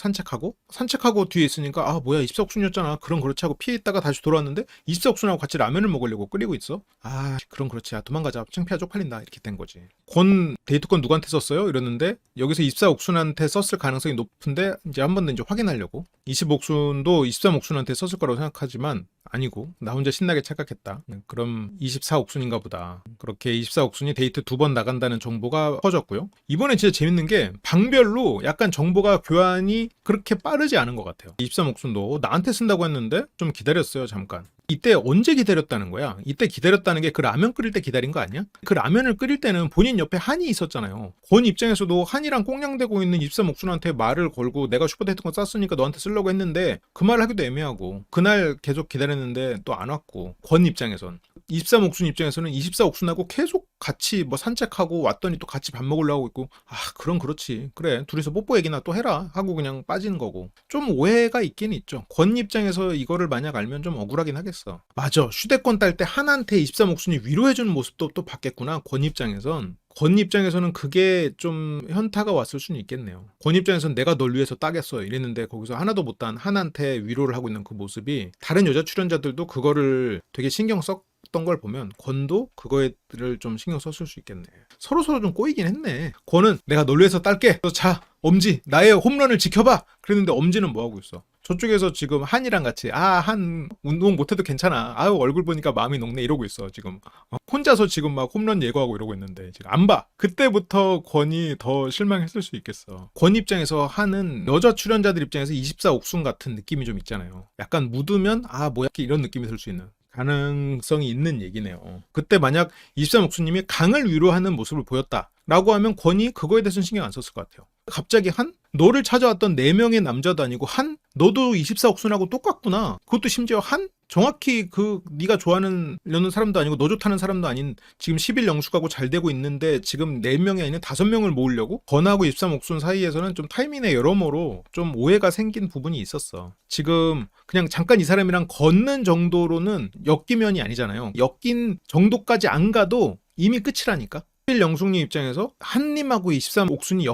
산책하고 뒤에 있으니까 뭐야 24옥순이었잖아. 그럼 그렇지 하고 피해 있다가 다시 돌아왔는데 24옥순하고 같이 라면을 먹으려고 끓이고 있어. 그럼 그렇지. 도망가자. 창피하 쪽팔린다. 이렇게 된 거지. 권 데이트권 누구한테 썼어요? 이랬는데 여기서 24옥순한테 썼을 가능성이 높은데 이제 한 번 더 이제 확인하려고 20옥순도 23옥순한테 썼을 거라고 생각하지만 아니고 나 혼자 신나게 착각했다. 그럼 24옥순인가 보다. 그렇게 24옥순이 데이트 2번 나간다는 정보가 퍼졌고요. 이번에 진짜 재밌는 게 방별로 약간 정보가 교환이 그렇게 빠르지 않은 것 같아요. 23옥순도 나한테 쓴다고 했는데 좀 기다렸어요. 잠깐. 이때 언제 기다렸다는 거야? 이때 기다렸다는 게 그 라면 끓일 때 기다린 거 아니야? 그 라면을 끓일 때는 본인 옆에 한이 있었잖아요. 권 입장에서도 한이랑 꽁냥대고 있는 23옥순한테 말을 걸고 내가 슈퍼데이트권 쌌으니까 너한테 쓰려고 했는데 그 말을 하기도 애매하고 그날 계속 기다렸는데 또 안 왔고 권 입장에선 23옥순 입장에서는 24옥순하고 계속 같이 뭐 산책하고 왔더니 또 같이 밥 먹으려고 하고 있고 그럼 그렇지. 그래 둘이서 뽀뽀 얘기나 또 해라 하고 그냥 빠지는 거고 좀 오해가 있긴 있죠. 권 입장에서 이거를 만약 알면 좀 억울하긴 하겠어. 맞아. 휴대권 딸 때 한한테 23옥순이 위로해주는 모습도 또 봤겠구나. 권 입장에서는 그게 좀 현타가 왔을 수는 있겠네요. 권 입장에서는 내가 널 위해서 따겠어 이랬는데 거기서 하나도 못한 한한테 위로를 하고 있는 그 모습이 다른 여자 출연자들도 그거를 되게 신경 썼던 걸 보면 권도 그거를 좀 신경 썼을 수 있겠네. 서로 좀 꼬이긴 했네. 권은 내가 널 위해서 딸게. 자 엄지 나의 홈런을 지켜봐. 그랬는데 엄지는 뭐하고 있어? 저쪽에서 지금 한이랑 같이 한 운동 못해도 괜찮아. 얼굴 보니까 마음이 녹네 이러고 있어 지금. 혼자서 지금 막 홈런 예고하고 이러고 있는데 지금 안 봐. 그때부터 권이 더 실망했을 수 있겠어. 권 입장에서 한은 여자 출연자들 입장에서 24옥순 같은 느낌이 좀 있잖아요. 약간 묻으면 뭐야 이런 느낌이 들 수 있는 가능성이 있는 얘기네요. 그때 만약 23옥순님이 강을 위로하는 모습을 보였다라고 하면 권이 그거에 대해서는 신경 안 썼을 것 같아요. 갑자기 너를 찾아왔던 4명의 남자도 아니고 너도 24옥순하고 똑같구나. 그것도 심지어 정확히 네가 좋아하는 사람도 아니고 너 좋다는 사람도 아닌 지금 10일 영숙하고 잘 되고 있는데 지금 4명이 아니라 5명을 모으려고? 권하고 23옥순 사이에서는 좀 타이밍의 여러모로 좀 오해가 생긴 부분이 있었어. 지금 그냥 잠깐 이 사람이랑 걷는 정도로는 엮이면이 아니잖아요. 엮인 정도까지 안 가도 이미 끝이라니까. 10일 영숙님 입장에서 한님하고 23옥순이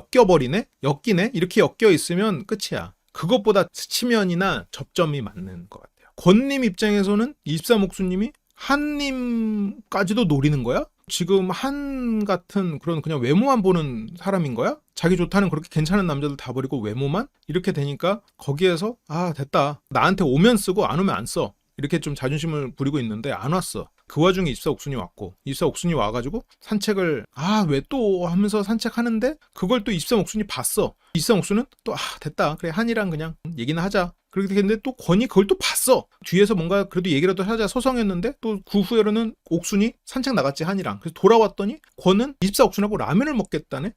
엮이네? 이렇게 엮여 있으면 끝이야. 그것보다 스치면이나 접점이 맞는 것 같아요. 권님 입장에서는 23옥순님이 한님까지도 노리는 거야? 지금 한 같은 그런 그냥 외모만 보는 사람인 거야? 자기 좋다는 그렇게 괜찮은 남자들 다 버리고 외모만? 이렇게 되니까 거기에서 됐다. 나한테 오면 쓰고 안 오면 안 써. 이렇게 좀 자존심을 부리고 있는데 안 왔어. 그 와중에 24옥순이 왔고 24옥순이 와가지고 산책을 왜 또 하면서 산책하는데 그걸 또 23옥순이 봤어. 23옥순은 또 됐다. 그래 한이랑 그냥 얘기나 하자. 그렇게 됐는데 또 권이 그걸 또 봤어. 뒤에서 뭔가 그래도 얘기라도 하자 서성했는데 또 그 후에는 옥순이 산책 나갔지 한이랑. 그래서 돌아왔더니 권은 24옥순하고 라면을 먹겠다네.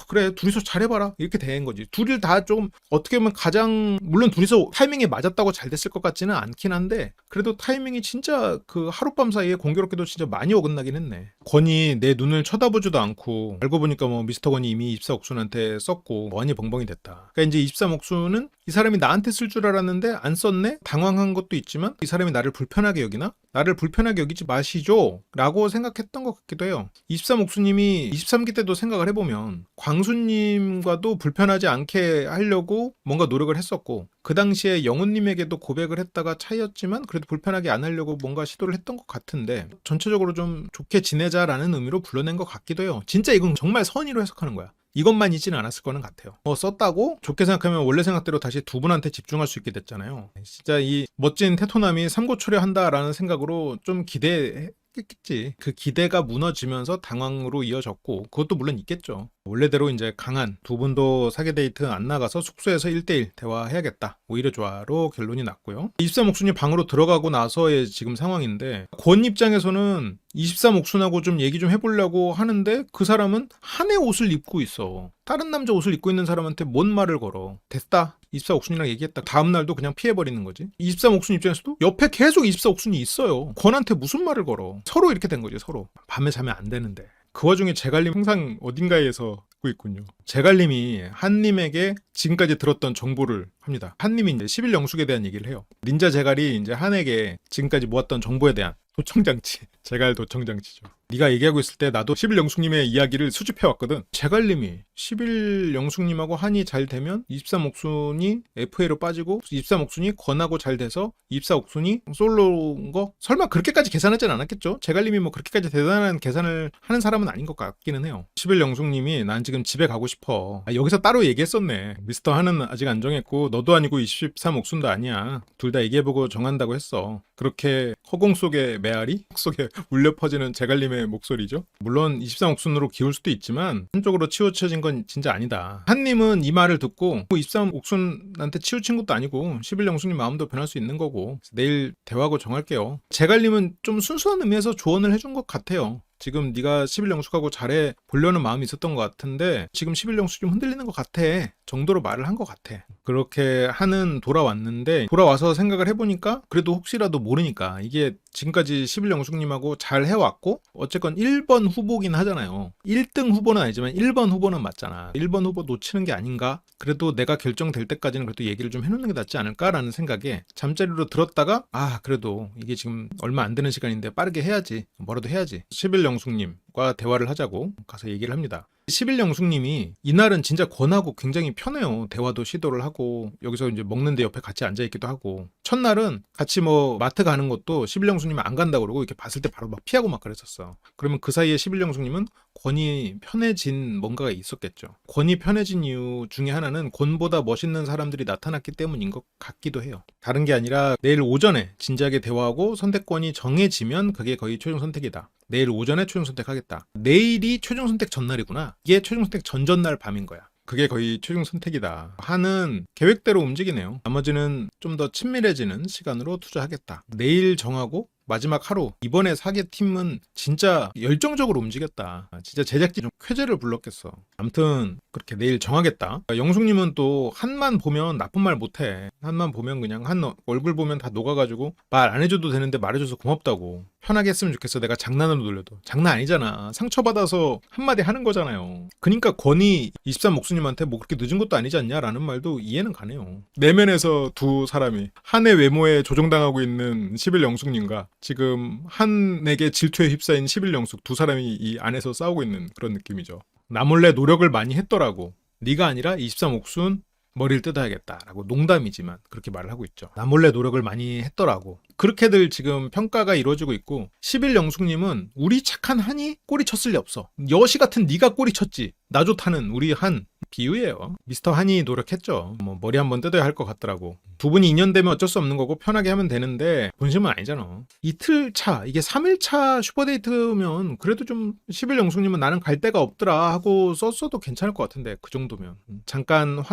그래 둘이서 잘해봐라 이렇게 된 거지. 둘이 다 조금 어떻게 보면 가장 물론 둘이서 타이밍이 맞았다고 잘 됐을 것 같지는 않긴 한데 그래도 타이밍이 진짜 그 하룻밤 사이에 공교롭게도 진짜 많이 어긋나긴 했네. 권이 내 눈을 쳐다보지도 않고 알고 보니까 뭐 미스터 권이 이미 24옥순한테 썼고 많이 벙벙이 됐다. 그러니까 이제 23옥순은 이 사람이 나한테 쓸 줄 알았는데 안 썼네? 당황한 것도 있지만 이 사람이 나를 불편하게 여기나? 나를 불편하게 여기지 마시죠 라고 생각했던 것 같기도 해요. 23옥수님이 23기 때도 생각을 해보면 광수님과도 불편하지 않게 하려고 뭔가 노력을 했었고 그 당시에 영훈님에게도 고백을 했다가 차이였지만 그래도 불편하게 안 하려고 뭔가 시도를 했던 것 같은데 전체적으로 좀 좋게 지내자라는 의미로 불러낸 것 같기도 해요. 진짜 이건 정말 선의로 해석하는 거야. 이것만 있지는 않았을 거는 같아요. 썼다고 좋게 생각하면 원래 생각대로 다시 두 분한테 집중할 수 있게 됐잖아요. 진짜 이 멋진 테토남이 삼고초려한다라는 생각으로 좀 기대했겠지. 그 기대가 무너지면서 당황으로 이어졌고, 그것도 물론 있겠죠. 원래대로 이제 강한 두 분도 사기 데이트 안 나가서 숙소에서 1대1 대화해야겠다. 오히려 좋아로 결론이 났고요. 24옥순이 방으로 들어가고 나서의 지금 상황인데, 권 입장에서는 23옥순하고 좀 얘기 좀 해보려고 하는데 그 사람은 한의 옷을 입고 있어. 다른 남자 옷을 입고 있는 사람한테 뭔 말을 걸어. 됐다. 24옥순이랑 얘기했다. 다음날도 그냥 피해버리는 거지. 23옥순 입장에서도 옆에 계속 24옥순이 있어요. 권한테 무슨 말을 걸어. 서로 이렇게 된 거지, 서로. 밤에 자면 안 되는데. 그 와중에 제갈님 항상 어딘가에서 듣고 있군요. 제갈님이 한님에게 지금까지 들었던 정보를 합니다. 한님이 이제 11영숙에 대한 얘기를 해요. 닌자 제갈이 이제 한에게 지금까지 모았던 정보에 대한 도청장치. 제갈 도청장치죠. 네가 얘기하고 있을 때 나도 11영숙님의 이야기를 수집해왔거든. 제갈님이 11영숙님하고 한이 잘 되면 23옥순이 FA로 빠지고 23옥순이 권하고 잘 돼서 24옥순이 솔로인 거 설마 그렇게까지 계산하진 않았겠죠? 제갈님이 뭐 그렇게까지 대단한 계산을 하는 사람은 아닌 것 같기는 해요. 11영숙님이 난 지금 집에 가고 싶어. 여기서 따로 얘기했었네. 미스터 한은 아직 안 정했고 너도 아니고 23옥순도 아니야. 둘 다 얘기해보고 정한다고 했어. 그렇게 허공 속의 메아리 속에 울려 퍼지는 제갈님의 목소리죠. 물론 23옥순으로 기울 수도 있지만 한쪽으로 치우쳐진 건 진짜 아니다. 한님은 이 말을 듣고 23옥순한테 치우친 것도 아니고 11영숙님 마음도 변할 수 있는 거고 내일 대화하고 정할게요. 제갈님은 좀 순수한 의미에서 조언을 해준 것 같아요. 지금 네가 11영숙하고 잘해 보려는 마음이 있었던 것 같은데 지금 11영숙 좀 흔들리는 것 같아 정도로 말을 한 것 같아. 그렇게 하는 돌아왔는데 돌아와서 생각을 해보니까 그래도 혹시라도 모르니까 이게 지금까지 11영숙님하고 잘 해왔고 어쨌건 1번 후보긴 하잖아요. 1등 후보는 아니지만 1번 후보는 맞잖아. 1번 후보 놓치는 게 아닌가? 그래도 내가 결정될 때까지는 그래도 얘기를 좀 해놓는 게 낫지 않을까라는 생각에 잠자리로 들었다가 그래도 이게 지금 얼마 안 되는 시간인데 빠르게 해야지. 뭐라도 해야지. 11영숙님과 대화를 하자고 가서 얘기를 합니다. 11영숙님이 이날은 진짜 권하고 굉장히 편해요. 대화도 시도를 하고 여기서 이제 먹는데 옆에 같이 앉아있기도 하고 첫날은 같이 뭐 마트 가는 것도 11영숙님은 안 간다고 그러고 이렇게 봤을 때 바로 막 피하고 막 그랬었어. 그러면 그 사이에 11영숙님은 권이 편해진 뭔가가 있었겠죠. 권이 편해진 이유 중에 하나는 권보다 멋있는 사람들이 나타났기 때문인 것 같기도 해요. 다른 게 아니라 내일 오전에 진지하게 대화하고 선택권이 정해지면 그게 거의 최종 선택이다. 내일 오전에 최종 선택하겠다. 내일이 최종 선택 전날이구나. 이게 최종 선택 전전날 밤인 거야. 그게 거의 최종 선택이다. 한은 계획대로 움직이네요. 나머지는 좀 더 친밀해지는 시간으로 투자하겠다. 내일 정하고 마지막 하루. 이번에 사계팀은 진짜 열정적으로 움직였다. 진짜 제작진 좀 쾌재를 불렀겠어. 아무튼 그렇게 내일 정하겠다. 영숙님은 또 한만 보면 나쁜 말 못해. 한만 보면 그냥 한 얼굴 보면 다 녹아가지고 말 안 해줘도 되는데 말해줘서 고맙다고. 편하게 했으면 좋겠어. 내가 장난으로 놀려도. 장난 아니잖아. 상처받아서 한마디 하는 거잖아요. 그러니까 권이 23옥수님한테 뭐 그렇게 늦은 것도 아니지 않냐 라는 말도 이해는 가네요. 내면에서 두 사람이 한의 외모에 조종당하고 있는 11영숙님과 지금 한에게 질투에 휩싸인 11영숙 두 사람이 이 안에서 싸우고 있는 그런 느낌이죠. 나 몰래 노력을 많이 했더라고. 네가 아니라 23옥순 머리를 뜯어야겠다라고 농담이지만 그렇게 말을 하고 있죠. 나 몰래 노력을 많이 했더라고. 그렇게들 지금 평가가 이루어지고 있고 11영숙님은 우리 착한 한이 꼬리 쳤을 리 없어. 여시 같은 네가 꼬리 쳤지. 나 좋다는 우리 한 비유예요. 미스터 한이 노력했죠. 뭐 머리 한번 뜯어야 할 것 같더라고. 두 분이 인연되면 어쩔 수 없는 거고 편하게 하면 되는데 본심은 아니잖아. 이틀 차 이게 3일차 슈퍼데이트면 그래도 좀 11영숙님은 나는 갈 데가 없더라 하고 썼어도 괜찮을 것 같은데 그 정도면 잠깐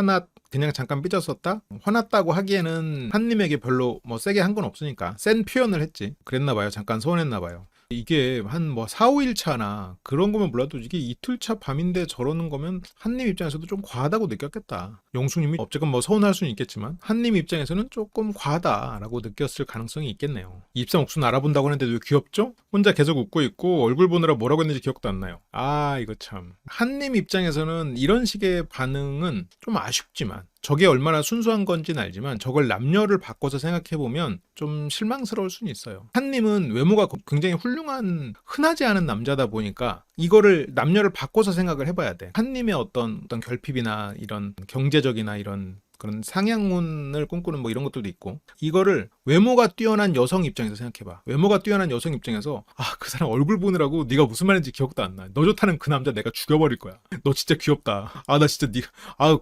그냥 잠깐 삐졌었다? 화났다고 하기에는 한님에게 별로 뭐 세게 한 건 없으니까 센 표현을 했지. 그랬나봐요. 잠깐 서운했나봐요. 이게 한 뭐 4, 5일 차나 그런 거면 몰라도 이게 이틀 차 밤인데 저러는 거면 한님 입장에서도 좀 과하다고 느꼈겠다. 영숙님이 어쨌건 뭐 서운할 수는 있겠지만 한님 입장에서는 조금 과하다라고 느꼈을 가능성이 있겠네요. 입상옥순 알아본다고 하는데 왜 귀엽죠? 혼자 계속 웃고 있고 얼굴 보느라 뭐라고 했는지 기억도 안 나요. 이거 참. 한님 입장에서는 이런 식의 반응은 좀 아쉽지만 저게 얼마나 순수한 건지는 알지만 저걸 남녀를 바꿔서 생각해보면 좀 실망스러울 수는 있어요. 한님은 외모가 굉장히 훌륭한 흔하지 않은 남자다 보니까 이거를 남녀를 바꿔서 생각을 해봐야 돼. 한님의 어떤 결핍이나 이런 경제적이나 이런 그런 상향문을 꿈꾸는 뭐 이런 것들도 있고, 이거를 외모가 뛰어난 여성 입장에서 생각해봐. 외모가 뛰어난 여성 입장에서 그 사람 얼굴 보느라고 네가 무슨 말인지 기억도 안 나. 너 좋다는 그 남자 내가 죽여버릴 거야. 너 진짜 귀엽다. 나 진짜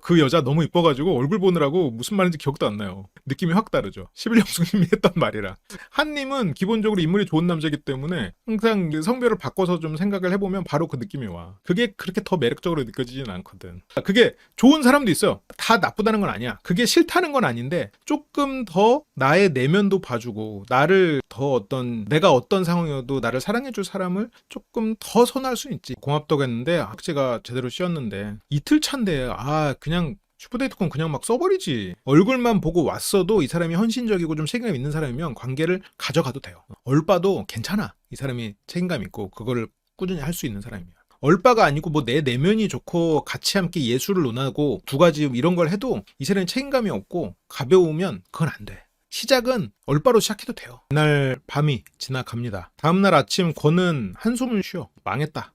그 여자 너무 이뻐가지고 얼굴 보느라고 무슨 말인지 기억도 안 나요. 느낌이 확 다르죠. 11영숙님이 했던 말이라. 한님은 기본적으로 인물이 좋은 남자이기 때문에 항상 성별을 바꿔서 좀 생각을 해보면 바로 그 느낌이 와. 그게 그렇게 더 매력적으로 느껴지진 않거든. 그게 좋은 사람도 있어요. 다 나쁘다는 건 아니야. 그게 싫다는 건 아닌데 조금 더 나의 내면도 봐주고 나를 더 내가 어떤 상황이어도 나를 사랑해줄 사람을 조금 더 선호할 수 있지. 고맙다고 했는데 학제가 제대로 씌었는데 이틀 차인데 그냥 슈퍼데이트권 그냥 막 써버리지. 얼굴만 보고 왔어도 이 사람이 헌신적이고 좀 책임감 있는 사람이면 관계를 가져가도 돼요. 얼빠도 괜찮아. 이 사람이 책임감 있고 그거를 꾸준히 할 수 있는 사람이야. 얼빠가 아니고 뭐 내 내면이 좋고 같이 함께 예술을 논하고 두 가지 이런 걸 해도 이 사람이 책임감이 없고 가벼우면 그건 안 돼. 시작은 얼빠로 시작해도 돼요. 그날 밤이 지나갑니다. 다음날 아침 권은 한숨을 쉬어. 망했다.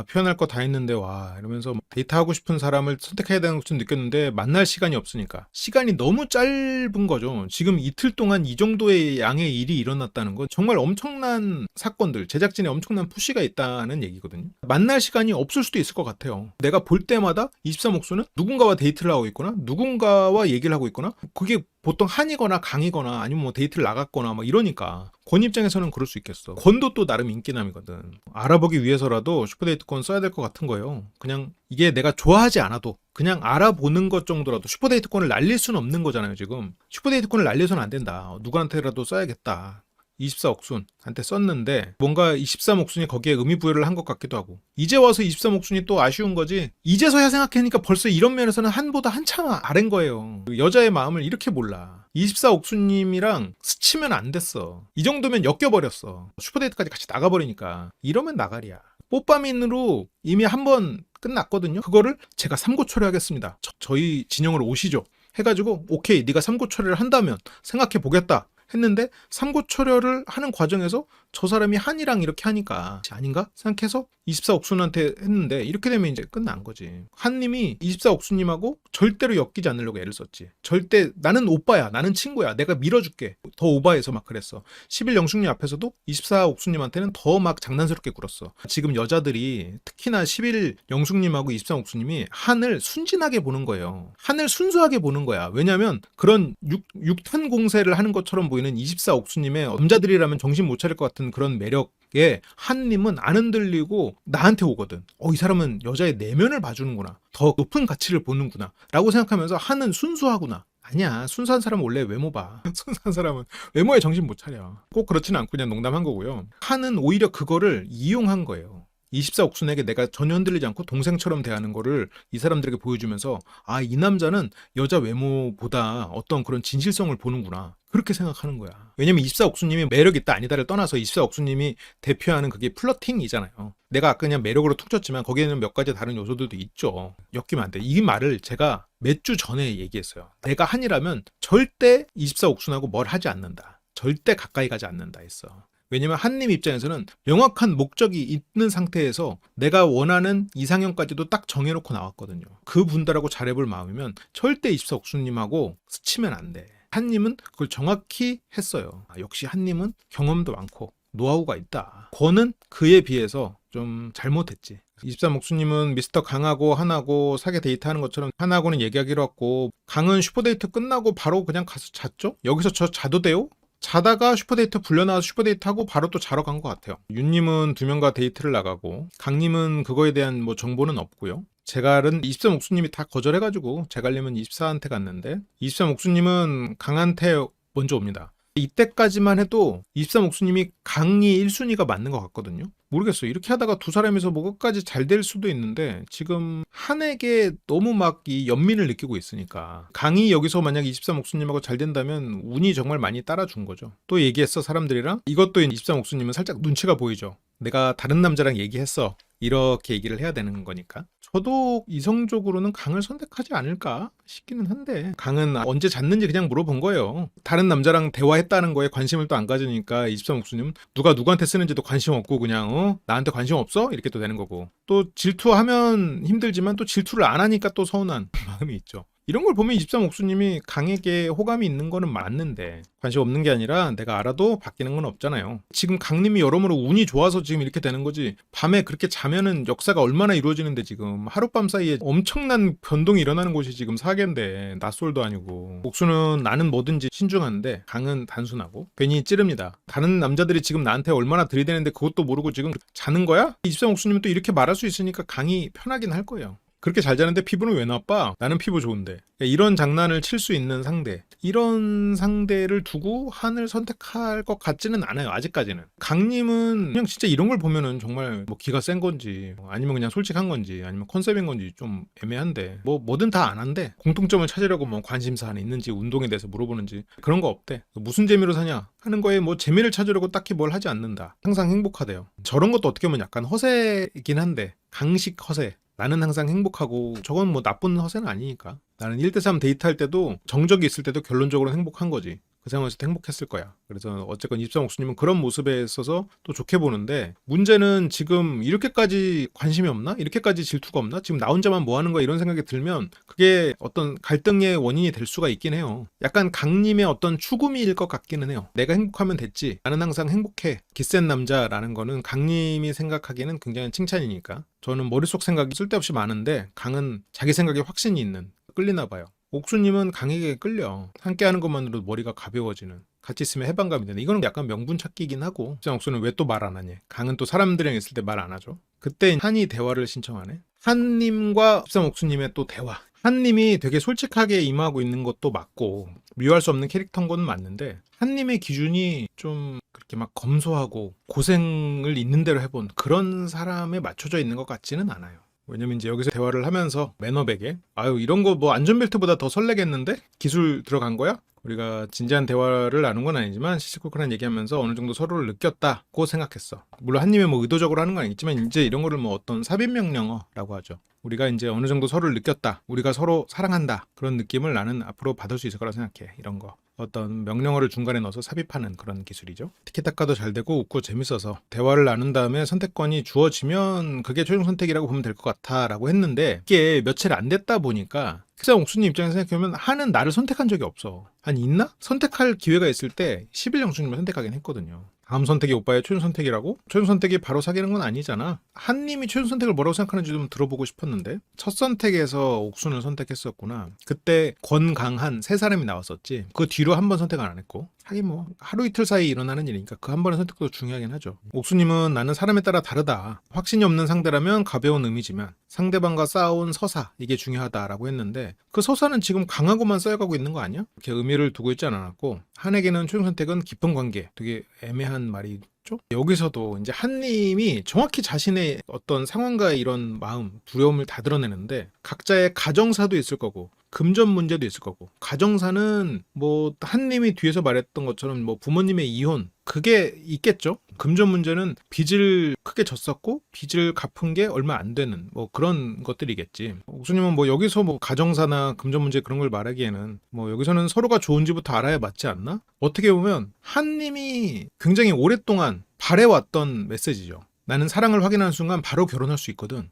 표현할 거 다 했는데 이러면서 데이트하고 싶은 사람을 선택해야 되는 것처럼 느꼈는데 만날 시간이 없으니까. 시간이 너무 짧은 거죠. 지금 이틀 동안 이 정도의 양의 일이 일어났다는 건 정말 엄청난 사건들, 제작진의 엄청난 푸시가 있다는 얘기거든요. 만날 시간이 없을 수도 있을 것 같아요. 내가 볼 때마다 23옥수는 누군가와 데이트를 하고 있거나 누군가와 얘기를 하고 있거나 그게 보통 한이거나 강이거나 아니면 뭐 데이트를 나갔거나 막 이러니까 권 입장에서는 그럴 수 있겠어. 권도 또 나름 인기남이거든. 알아보기 위해서라도 슈퍼데이트권 써야 될 것 같은 거예요. 그냥 이게 내가 좋아하지 않아도 그냥 알아보는 것 정도라도. 슈퍼데이트권을 날릴 수는 없는 거잖아요. 지금 슈퍼데이트권을 날려서는 안 된다. 누구한테라도 써야겠다. 24옥순한테 썼는데 뭔가 23옥순이 거기에 의미부여를 한 것 같기도 하고, 이제 와서 23옥순이 또 아쉬운 거지. 이제서야 생각하니까 벌써 이런 면에서는 한보다 한참 아래인 거예요. 여자의 마음을 이렇게 몰라. 24옥순님이랑 스치면 안 됐어. 이 정도면 엮여버렸어. 슈퍼데이트까지 같이 나가버리니까. 이러면 나가리야. 뽀빠민으로 이미 한 번 끝났거든요. 그거를 제가 삼고초려 하겠습니다. 저희 진영으로 오시죠. 해가지고 오케이 네가 삼고초려를 한다면 생각해 보겠다 했는데, 삼고초려를 하는 과정에서 저 사람이 한이랑 이렇게 하니까 아닌가 생각해서 24옥순한테 했는데, 이렇게 되면 이제 끝난 거지. 한님이 24옥순님하고 절대로 엮이지 않으려고 애를 썼지. 절대 나는 오빠야, 나는 친구야, 내가 밀어줄게. 더 오바해서 막 그랬어. 11영숙님 앞에서도 24옥순님한테는 더 막 장난스럽게 굴었어. 지금 여자들이 특히나 11영숙님하고 23옥순님이 한을 순진하게 보는 거예요. 한을 순수하게 보는 거야. 왜냐면 그런 육탄 공세를 하는 것처럼 보이는 24옥순님의 남자들이라면 정신 못 차릴 것 같은 그런 매력에 한님은 안 흔들리고 나한테 오거든. 이 사람은 여자의 내면을 봐주는구나, 더 높은 가치를 보는구나 라고 생각하면서 한은 순수하구나. 아니야, 순수한 사람은 원래 외모 봐. 순수한 사람은 외모에 정신 못 차려. 꼭 그렇지는 않고 그냥 농담한 거고요. 한은 오히려 그거를 이용한 거예요. 24옥순에게 내가 전혀 흔들리지 않고 동생처럼 대하는 거를 이 사람들에게 보여주면서 이 남자는 여자 외모보다 어떤 그런 진실성을 보는구나, 그렇게 생각하는 거야. 왜냐면 24옥수님이 매력 있다 아니다를 떠나서 24옥수님이 대표하는 그게 플러팅이잖아요. 내가 아까 그냥 매력으로 툭 쳤지만 거기에는 몇 가지 다른 요소들도 있죠. 엮이면 안 돼. 이 말을 제가 몇 주 전에 얘기했어요. 내가 한이라면 절대 24옥순하고 뭘 하지 않는다, 절대 가까이 가지 않는다 했어. 왜냐면 한님 입장에서는 명확한 목적이 있는 상태에서 내가 원하는 이상형까지도 딱 정해놓고 나왔거든요. 그분들하고 잘해볼 마음이면 절대 24옥수님하고 스치면 안 돼. 한님은 그걸 정확히 했어요. 역시 한님은 경험도 많고 노하우가 있다. 권은 그에 비해서 좀 잘못했지. 23옥수님은 미스터 강하고 한하고 사귀 데이트하는 것처럼 한하고는 얘기하기로 했고, 강은 슈퍼데이트 끝나고 바로 그냥 가서 잤죠? 여기서 저 자도 돼요? 자다가 슈퍼데이트 불려나와서 슈퍼데이트하고 바로 또 자러 간 것 같아요. 윤님은 2명과 데이트를 나가고, 강님은 그거에 대한 뭐 정보는 없고요. 제갈은 23옥수님이 다 거절해가지고 제갈님은 24한테 갔는데, 23옥수님은 강한테 먼저 옵니다. 이때까지만 해도 23옥수님이 강이 1순위가 맞는 것 같거든요. 모르겠어요. 이렇게 하다가 두 사람에서 뭐 끝까지 잘 될 수도 있는데, 지금 한에게 너무 막 이 연민을 느끼고 있으니까. 강이 여기서 만약 23옥수님하고 잘 된다면 운이 정말 많이 따라준 거죠. 또 얘기했어, 사람들이랑. 이것도 23옥수님은 살짝 눈치가 보이죠. 내가 다른 남자랑 얘기했어, 이렇게 얘기를 해야 되는 거니까. 저도 이성적으로는 강을 선택하지 않을까 싶기는 한데, 강은 언제 잤는지 그냥 물어본 거예요. 다른 남자랑 대화했다는 거에 관심을 또 안 가지니까 23옥수님 누가 누구한테 쓰는지도 관심 없고 그냥 나한테 관심 없어? 이렇게 또 되는 거고. 또 질투하면 힘들지만 또 질투를 안 하니까 또 서운한 마음이 있죠. 이런 걸 보면 23옥수님이 강에게 호감이 있는 거는 맞는데 관심 없는 게 아니라 내가 알아도 바뀌는 건 없잖아요. 지금 강님이 여러모로 운이 좋아서 지금 이렇게 되는 거지, 밤에 그렇게 자면은 역사가 얼마나 이루어지는데 지금 하룻밤 사이에 엄청난 변동이 일어나는 곳이 지금 사계인데 낯설도 아니고. 옥수는 나는 뭐든지 신중한데 강은 단순하고 괜히 찌릅니다. 다른 남자들이 지금 나한테 얼마나 들이대는데 그것도 모르고 지금 자는 거야? 23옥수님은 또 이렇게 말할 수 있으니까 강이 편하긴 할 거예요. 그렇게 잘 자는데 피부는 왜 나빠? 나는 피부 좋은데. 이런 장난을 칠 수 있는 상대, 이런 상대를 두고 한을 선택할 것 같지는 않아요. 아직까지는. 강님은 그냥 진짜 이런 걸 보면은 정말 뭐 기가 센 건지 아니면 그냥 솔직한 건지 아니면 컨셉인 건지 좀 애매한데, 뭐든 다 안 한데 공통점을 찾으려고 뭐 관심사 안에 있는지 운동에 대해서 물어보는지 그런 거 없대. 무슨 재미로 사냐 하는 거에 뭐 재미를 찾으려고 딱히 뭘 하지 않는다. 항상 행복하대요. 저런 것도 어떻게 보면 약간 허세이긴 한데, 강식 허세. 나는 항상 행복하고, 저건 뭐 나쁜 허세는 아니니까. 나는 1대3 데이트할 때도 정적이 있을 때도 결론적으로 행복한 거지. 그 상황에서도 행복했을 거야. 그래서 어쨌건 23옥수님은 그런 모습에 있어서 또 좋게 보는데, 문제는 지금 이렇게까지 관심이 없나? 이렇게까지 질투가 없나? 지금 나 혼자만 뭐 하는 거야? 이런 생각이 들면 그게 어떤 갈등의 원인이 될 수가 있긴 해요. 약간 강님의 어떤 추구미일 것 같기는 해요. 내가 행복하면 됐지, 나는 항상 행복해, 기센 남자라는 거는 강님이 생각하기에는 굉장히 칭찬이니까. 저는 머릿속 생각이 쓸데없이 많은데 강은 자기 생각에 확신이 있는, 끌리나 봐요. 옥수님은 강에게 끌려. 함께하는 것만으로도 머리가 가벼워지는, 같이 있으면 해방감이 되는, 이거는 약간 명분 찾기긴 하고. 옥수는 왜 또 말 안 하냐, 강은 또 사람들이랑 있을 때 말 안 하죠. 그때 한이 대화를 신청하네. 한님과 23옥수님의 또 대화. 한님이 되게 솔직하게 임하고 있는 것도 맞고 미워할 수 없는 캐릭터인 건 맞는데, 한님의 기준이 좀 그렇게 막 검소하고 고생을 있는 대로 해본 그런 사람에 맞춰져 있는 것 같지는 않아요. 왜냐면 이제 여기서 대화를 하면서 매너백에 아유 이런 거 뭐 안전벨트보다 더 설레겠는데? 기술 들어간 거야? 우리가 진지한 대화를 나눈 건 아니지만 시시콜콜한 얘기하면서 어느 정도 서로를 느꼈다고 생각했어. 물론 한님이 뭐 의도적으로 하는 건 아니지만 이제 이런 거를 뭐 어떤 삽입명령어라고 하죠. 우리가 이제 어느 정도 서로를 느꼈다, 우리가 서로 사랑한다, 그런 느낌을 나는 앞으로 받을 수 있을 거라 생각해. 이런 거 어떤 명령어를 중간에 넣어서 삽입하는 그런 기술이죠. 티키타카도 잘 되고 웃고 재밌어서 대화를 나눈 다음에 선택권이 주어지면 그게 최종 선택이라고 보면 될 것 같아 라고 했는데, 이게 며칠 안 됐다 보니까 옥수님 입장에서 생각해보면 한은 나를 선택한 적이 없어. 아니 있나? 선택할 기회가 있을 때 11영수님을 선택하긴 했거든요. 다음 선택이 오빠의 최종 선택이라고? 최종 선택이 바로 사귀는 건 아니잖아. 한님이 최종 선택을 뭐라고 생각하는지 좀 들어보고 싶었는데, 첫 선택에서 옥순을 선택했었구나. 그때 권강한 세 사람이 나왔었지. 그 뒤로 한 번 선택을 안 했고, 하긴 뭐 하루 이틀 사이 일어나는 일이니까 그 한 번의 선택도 중요하긴 하죠. 옥수님은 나는 사람에 따라 다르다, 확신이 없는 상대라면 가벼운 의미지만 상대방과 쌓아온 서사, 이게 중요하다라고 했는데, 그 서사는 지금 강하고만 쌓여가고 있는 거 아니야? 이렇게 의미를 두고 있지 않았고, 한에게는 최종 선택은 깊은 관계, 되게 애매한 말이죠. 여기서도 이제 한님이 정확히 자신의 어떤 상황과의 이런 마음, 두려움을 다 드러내는데, 각자의 가정사도 있을 거고 금전 문제도 있을 거고, 가정사는 뭐 한님이 뒤에서 말했던 것처럼 뭐 부모님의 이혼, 그게 있겠죠. 금전 문제는 빚을 크게 졌었고 빚을 갚은 게 얼마 안 되는 뭐 그런 것들이겠지. 옥수님은 뭐 여기서 뭐 가정사나 금전 문제 그런 걸 말하기에는 뭐 여기서는 서로가 좋은지부터 알아야 맞지 않나? 어떻게 보면 한님이 굉장히 오랫동안 바래왔던 메시지죠. 나는 사랑을 확인하는 순간 바로 결혼할 수 있거든.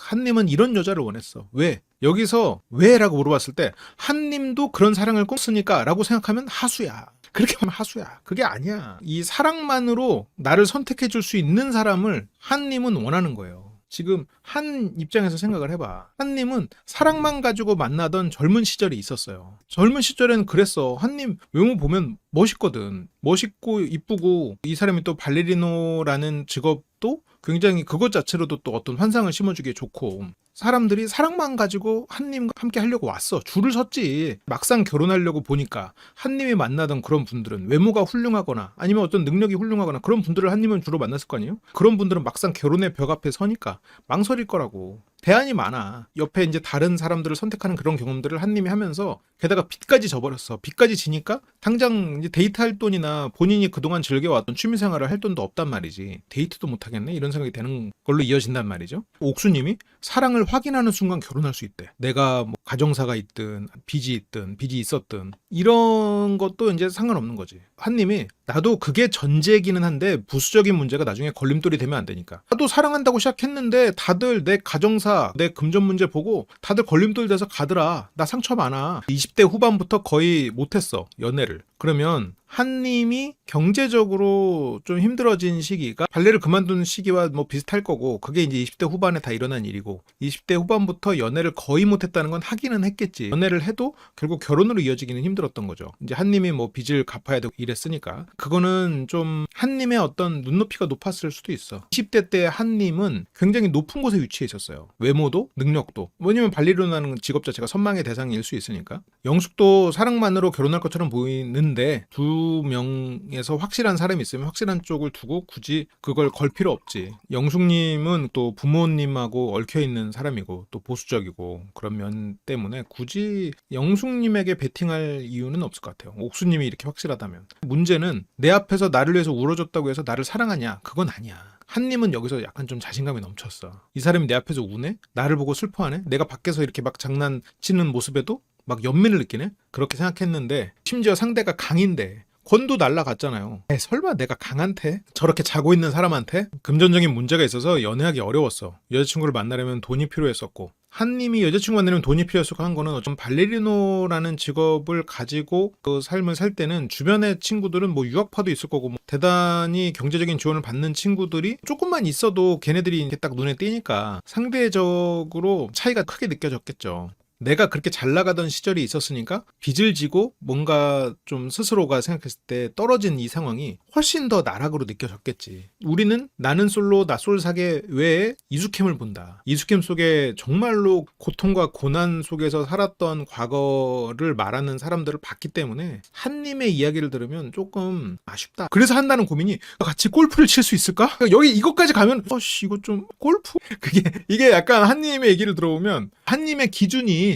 한님은 이런 여자를 원했어. 왜? 여기서 왜? 라고 물어봤을 때 한님도 그런 사랑을 꿨으니까 라고 생각하면 하수야. 그렇게 하면 하수야. 그게 아니야. 이 사랑만으로 나를 선택해 줄 수 있는 사람을 한님은 원하는 거예요. 지금 한 입장에서 생각을 해봐. 한님은 사랑만 가지고 만나던 젊은 시절이 있었어요. 젊은 시절에는 그랬어. 한님 외모 보면 멋있거든. 멋있고 이쁘고, 이 사람이 또 발레리노라는 직업도 굉장히 그것 자체로도 또 어떤 환상을 심어주기에 좋고, 사람들이 사랑만 가지고 한님과 함께 하려고 왔어. 줄을 섰지. 막상 결혼하려고 보니까 한님이 만나던 그런 분들은 외모가 훌륭하거나 아니면 어떤 능력이 훌륭하거나 그런 분들을 한님은 주로 만났을 거 아니에요? 그런 분들은 막상 결혼의 벽 앞에 서니까 망설일 거라고. 대안이 많아. 옆에 이제 다른 사람들을 선택하는 그런 경험들을 한님이 하면서, 게다가 빚까지 져버렸어. 빚까지 지니까 당장 이제 데이트할 돈이나 본인이 그동안 즐겨왔던 취미생활을 할 돈도 없단 말이지. 데이트도 못하겠네? 이런 생각이 되는 걸로 이어진단 말이죠. 옥수님이 사랑을 확인하는 순간 결혼할 수 있대. 내가 뭐 가정사가 있든 빚이 있었든 이런 것도 이제 상관없는 거지. 한님이 나도 그게 전제이기는 한데 부수적인 문제가 나중에 걸림돌이 되면 안 되니까. 나도 사랑한다고 시작했는데 다들 내 가정사, 내 금전 문제 보고 다들 걸림돌 돼서 가더라. 나 상처 많아. 20대 후반부터 거의 못했어, 연애를. 그러면 한님이 경제적으로 좀 힘들어진 시기가 발레를 그만둔 시기와 뭐 비슷할 거고, 그게 이제 20대 후반에 다 일어난 일이고, 20대 후반부터 연애를 거의 못했다는 건 하기는 했겠지. 연애를 해도 결국 결혼으로 이어지기는 힘들었던 거죠. 이제 한님이 뭐 빚을 갚아야 되고 이랬으니까. 그거는 좀 한님의 어떤 눈높이가 높았을 수도 있어. 20대 때 한님은 굉장히 높은 곳에 위치해 있었어요. 외모도 능력도. 왜냐면 발레리노라는 직업 자체가 선망의 대상일 수 있으니까. 영숙도 사랑만으로 결혼할 것처럼 보이는데 두 명에서 확실한 사람이 있으면 확실한 쪽을 두고 굳이 그걸 걸 필요 없지. 영숙님은 또 부모님하고 얽혀있는 사람이고 또 보수적이고 그런 면 때문에 굳이 영숙님에게 베팅할 이유는 없을 것 같아요. 옥수님이 이렇게 확실하다면. 문제는 내 앞에서 나를 위해서 울어줬다고 해서 나를 사랑하냐? 그건 아니야. 한님은 여기서 약간 좀 자신감이 넘쳤어. 이 사람이 내 앞에서 우네? 나를 보고 슬퍼하네? 내가 밖에서 이렇게 막 장난치는 모습에도 막 연민을 느끼네? 그렇게 생각했는데 심지어 상대가 강인데 권도 날라갔잖아요. 설마 내가 강한테? 저렇게 자고 있는 사람한테? 금전적인 문제가 있어서 연애하기 어려웠어. 여자친구를 만나려면 돈이 필요했었고, 한님이 여자친구 만나려면 돈이 필요했었고 한 거는 어쩜 발레리노라는 직업을 가지고 그 삶을 살 때는 주변의 친구들은 뭐 유학파도 있을 거고 뭐 대단히 경제적인 지원을 받는 친구들이 조금만 있어도 걔네들이 이렇게 딱 눈에 띄니까 상대적으로 차이가 크게 느껴졌겠죠. 내가 그렇게 잘 나가던 시절이 있었으니까 빚을 지고 뭔가 좀 스스로가 생각했을 때 떨어진 이 상황이 훨씬 더 나락으로 느껴졌겠지. 우리는 나는 솔로 나솔 사계 외에 이숙캠을 본다. 이숙캠 속에 정말로 고통과 고난 속에서 살았던 과거를 말하는 사람들을 봤기 때문에 한님의 이야기를 들으면 조금 아쉽다. 그래서 한다는 고민이 같이 골프를 칠 수 있을까? 여기 이것까지 가면 이거 좀 골프? 이게 약간 한님의 얘기를 들어보면 한님의 기준이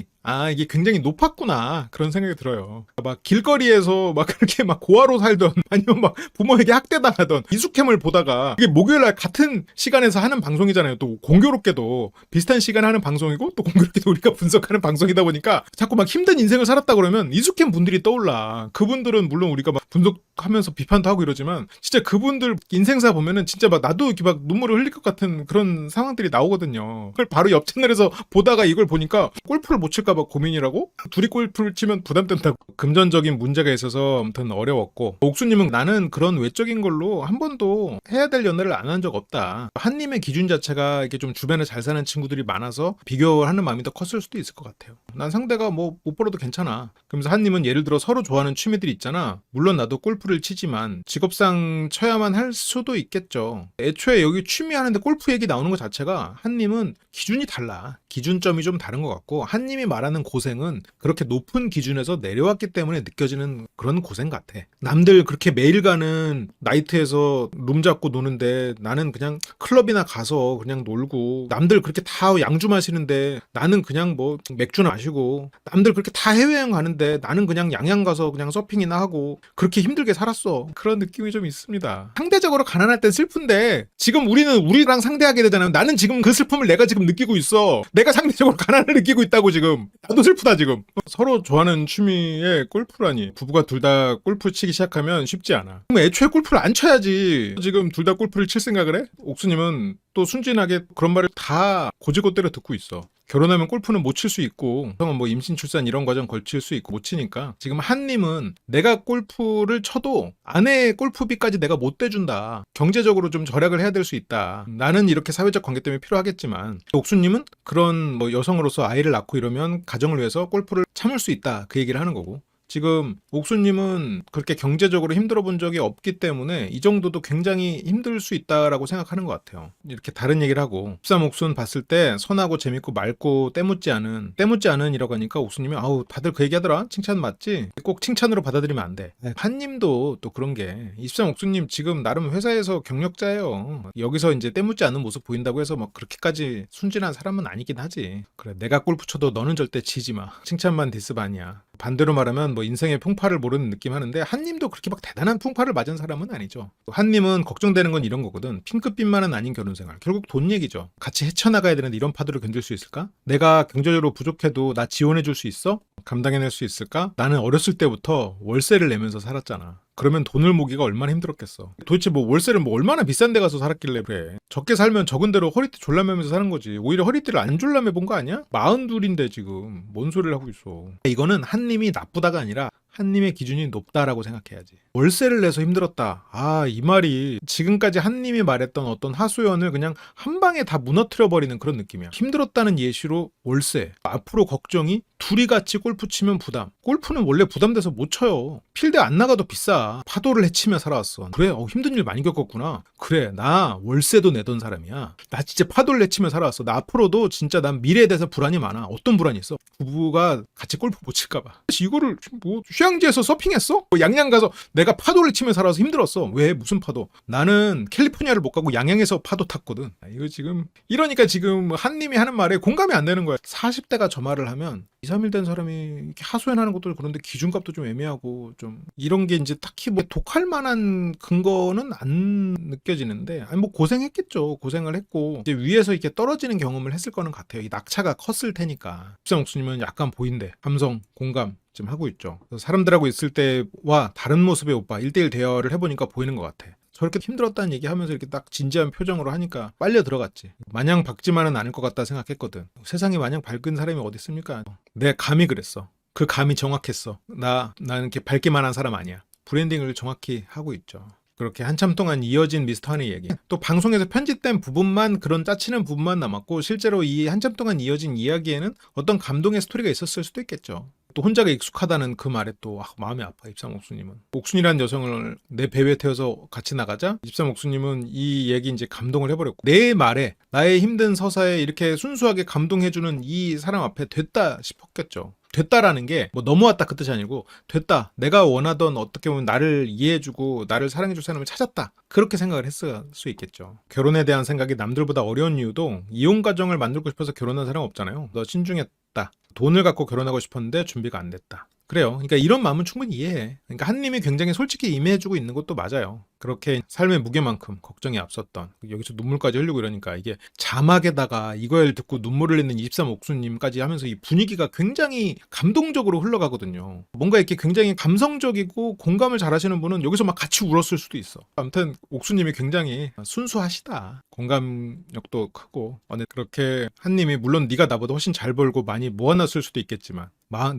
이게 굉장히 높았구나 그런 생각이 들어요. 막 길거리에서 막 그렇게 막 고아로 살던 아니면 막 부모에게 학대당하던 이숙캠을 보다가 이게 목요일날 같은 시간에서 하는 방송이잖아요. 또 공교롭게도 비슷한 시간에 하는 방송이고 또 공교롭게도 우리가 분석하는 방송이다 보니까 자꾸 막 힘든 인생을 살았다 그러면 이숙캠 분들이 떠올라. 그분들은 물론 우리가 막 분석하면서 비판도 하고 이러지만 진짜 그분들 인생사 보면은 진짜 막 나도 이렇게 막 눈물을 흘릴 것 같은 그런 상황들이 나오거든요. 그걸 바로 옆 채널에서 보다가 이걸 보니까 골프를 못 칠까 봐 고민이라고? 둘이 골프를 치면 부담된다고. 금전적인 문제가 있어서 아무튼 어려웠고, 옥수님은 나는 그런 외적인 걸로 한 번도 해야 될 연애를 안 한 적 없다. 한님의 기준 자체가 이렇게 좀 주변에 잘 사는 친구들이 많아서 비교하는 마음이 더 컸을 수도 있을 것 같아요. 난 상대가 뭐 못 벌어도 괜찮아. 그러면서 한님은 예를 들어 서로 좋아하는 취미들이 있잖아. 물론 나도 골프를 치지만 직업상 쳐야만 할 수도 있겠죠. 애초에 여기 취미 하는데 골프 얘기 나오는 것 자체가 한님은 기준이 달라. 기준점이 좀 다른 것 같고, 한님이 말하는 고생은 그렇게 높은 기준에서 내려왔기 때문에 느껴지는 그런 고생 같아. 남들 그렇게 매일 가는 나이트에서 룸 잡고 노는데 나는 그냥 클럽이나 가서 그냥 놀고, 남들 그렇게 다 양주 마시는데 나는 그냥 뭐 맥주나 마시고, 남들 그렇게 다 해외여행 가는데 나는 그냥 양양 가서 그냥 서핑이나 하고 그렇게 힘들게 살았어. 그런 느낌이 좀 있습니다. 상대적으로 가난할 땐 슬픈데 지금 우리는 우리랑 상대하게 되잖아요. 나는 지금 그 슬픔을 내가 지금 느끼고 있어. 내가 상대적으로 가난을 느끼고 있다고 지금. 나도 슬프다 지금. 서로 좋아하는 취미에 골프라니. 부부가 둘 다 골프 치기 시작하면 쉽지 않아. 그럼 애초에 골프를 안 쳐야지. 지금 둘 다 골프를 칠 생각을 해? 옥수님은 또 순진하게 그런 말을 다 고지고대로 듣고 있어. 결혼하면 골프는 못 칠 수 있고, 형은 뭐 임신 출산 이런 과정 걸칠 수 있고 못 치니까, 지금 한님은 내가 골프를 쳐도 아내의 골프비까지 내가 못 대준다. 경제적으로 좀 절약을 해야 될 수 있다. 나는 이렇게 사회적 관계 때문에 필요하겠지만, 옥수님은 그런 뭐 여성으로서 아이를 낳고 이러면 가정을 위해서 골프를 참을 수 있다. 그 얘기를 하는 거고. 지금 옥수님은 그렇게 경제적으로 힘들어 본 적이 없기 때문에 이 정도도 굉장히 힘들 수 있다라고 생각하는 것 같아요. 이렇게 다른 얘기를 하고, 13옥순 봤을 때 선하고 재밌고 맑고 때묻지 않은이라고 하니까 옥수님이 다들 그 얘기 하더라. 칭찬 맞지? 꼭 칭찬으로 받아들이면 안 돼. 한님도 또 그런 게, 23옥수님 지금 나름 회사에서 경력자예요. 여기서 이제 때묻지 않은 모습 보인다고 해서 막 그렇게까지 순진한 사람은 아니긴 하지. 그래, 내가 골프 쳐도 너는 절대 지지 마. 칭찬만 디스반이야. 반대로 말하면 뭐 인생의 풍파를 모르는 느낌 하는데, 한님도 그렇게 막 대단한 풍파를 맞은 사람은 아니죠. 한님은 걱정되는 건 이런 거거든. 핑크빛만은 아닌 결혼생활. 결국 돈 얘기죠. 같이 헤쳐나가야 되는데 이런 파도를 견딜 수 있을까? 내가 경제적으로 부족해도 나 지원해 줄 수 있어? 감당해낼 수 있을까? 나는 어렸을 때부터 월세를 내면서 살았잖아. 그러면 돈을 모기가 얼마나 힘들었겠어. 도대체 뭐 월세를 뭐 얼마나 비싼 데 가서 살았길래 그래. 적게 살면 적은 대로 허리띠 졸라매면서 사는 거지. 오히려 허리띠를 안 졸라매 본 거 아니야? 42인데 지금 뭔 소리를 하고 있어. 이거는 한님이 나쁘다가 아니라 한님의 기준이 높다라고 생각해야지. 월세를 내서 힘들었다. 이 말이 지금까지 한님이 말했던 어떤 하소연을 그냥 한 방에 다 무너뜨려버리는 그런 느낌이야. 힘들었다는 예시로 월세. 앞으로 걱정이 둘이 같이 골프 치면 부담. 골프는 원래 부담돼서 못 쳐요. 필드 안 나가도 비싸. 파도를 헤치며 살아왔어. 그래, 힘든 일 많이 겪었구나. 그래, 나 월세도 내던 사람이야. 나 진짜 파도를 헤치며 살아왔어. 나 앞으로도 진짜 난 미래에 대해서 불안이 많아. 어떤 불안이 있어? 부부가 같이 골프 못 칠까봐. 이거를 뭐 휴양지에서 서핑했어? 양양 가서 내가 파도를 치며 살아서 힘들었어. 왜? 무슨 파도? 나는 캘리포니아를 못 가고 양양에서 파도 탔거든. 이거 지금 이러니까 지금 한님이 하는 말에 공감이 안 되는 거야. 40대가 저 말을 하면 2, 3일 된 사람이 이렇게 하소연하는 것도 그런데 기준값도 좀 애매하고 좀 이런 게 이제 딱히 뭐 독할 만한 근거는 안 느껴지는데 아니 뭐 고생했겠죠. 고생을 했고 이제 위에서 이렇게 떨어지는 경험을 했을 거는 같아요. 이 낙차가 컸을 테니까. 입사목수님은 약간 보인대. 감성, 공감 지금 하고 있죠. 사람들하고 있을 때와 다른 모습의 오빠 1대1 대화를 해보니까 보이는 것 같아. 저렇게 힘들었다는 얘기하면서 이렇게 딱 진지한 표정으로 하니까 빨려 들어갔지. 마냥 밝지만은 않을 것 같다 생각했거든. 세상에 마냥 밝은 사람이 어디 있습니까? 내 감이 그랬어. 그 감이 정확했어. 나는 이렇게 밝기만 한 사람 아니야. 브랜딩을 정확히 하고 있죠. 그렇게 한참 동안 이어진 미스터 한의 얘기. 또 방송에서 편집된 부분만 그런 짜치는 부분만 남았고 실제로 이 한참 동안 이어진 이야기에는 어떤 감동의 스토리가 있었을 수도 있겠죠. 또 혼자가 익숙하다는 그 말에 또 마음이 아파. 입사목수님은 옥순이라는 여성을 내 배에 태워서 같이 나가자 입사목수님은 이 얘기 이제 감동을 해버렸고 내 말에 나의 힘든 서사에 이렇게 순수하게 감동해주는 이 사람 앞에 됐다 싶었겠죠. 됐다라는 게 뭐 넘어왔다 그 뜻이 아니고 됐다. 내가 원하던 어떻게 보면 나를 이해해주고 나를 사랑해줄 사람을 찾았다. 그렇게 생각을 했을 수 있겠죠. 결혼에 대한 생각이 남들보다 어려운 이유도 이혼 가정을 만들고 싶어서 결혼한 사람 없잖아요. 너 신중했다. 돈을 갖고 결혼하고 싶었는데 준비가 안 됐다. 그래요. 그러니까 이런 마음은 충분히 이해해. 그러니까 한님이 굉장히 솔직히 임해주고 있는 것도 맞아요. 그렇게 삶의 무게만큼 걱정이 앞섰던 여기서 눈물까지 흘리고 이러니까 이게 자막에다가 이걸 듣고 눈물을 흘리는 23옥수님까지 하면서 이 분위기가 굉장히 감동적으로 흘러가거든요. 뭔가 이렇게 굉장히 감성적이고 공감을 잘하시는 분은 여기서 막 같이 울었을 수도 있어. 아무튼 옥수님이 굉장히 순수하시다. 공감력도 크고 그렇게 한님이 물론 네가 나보다 훨씬 잘 벌고 많이 모아놨을 수도 있겠지만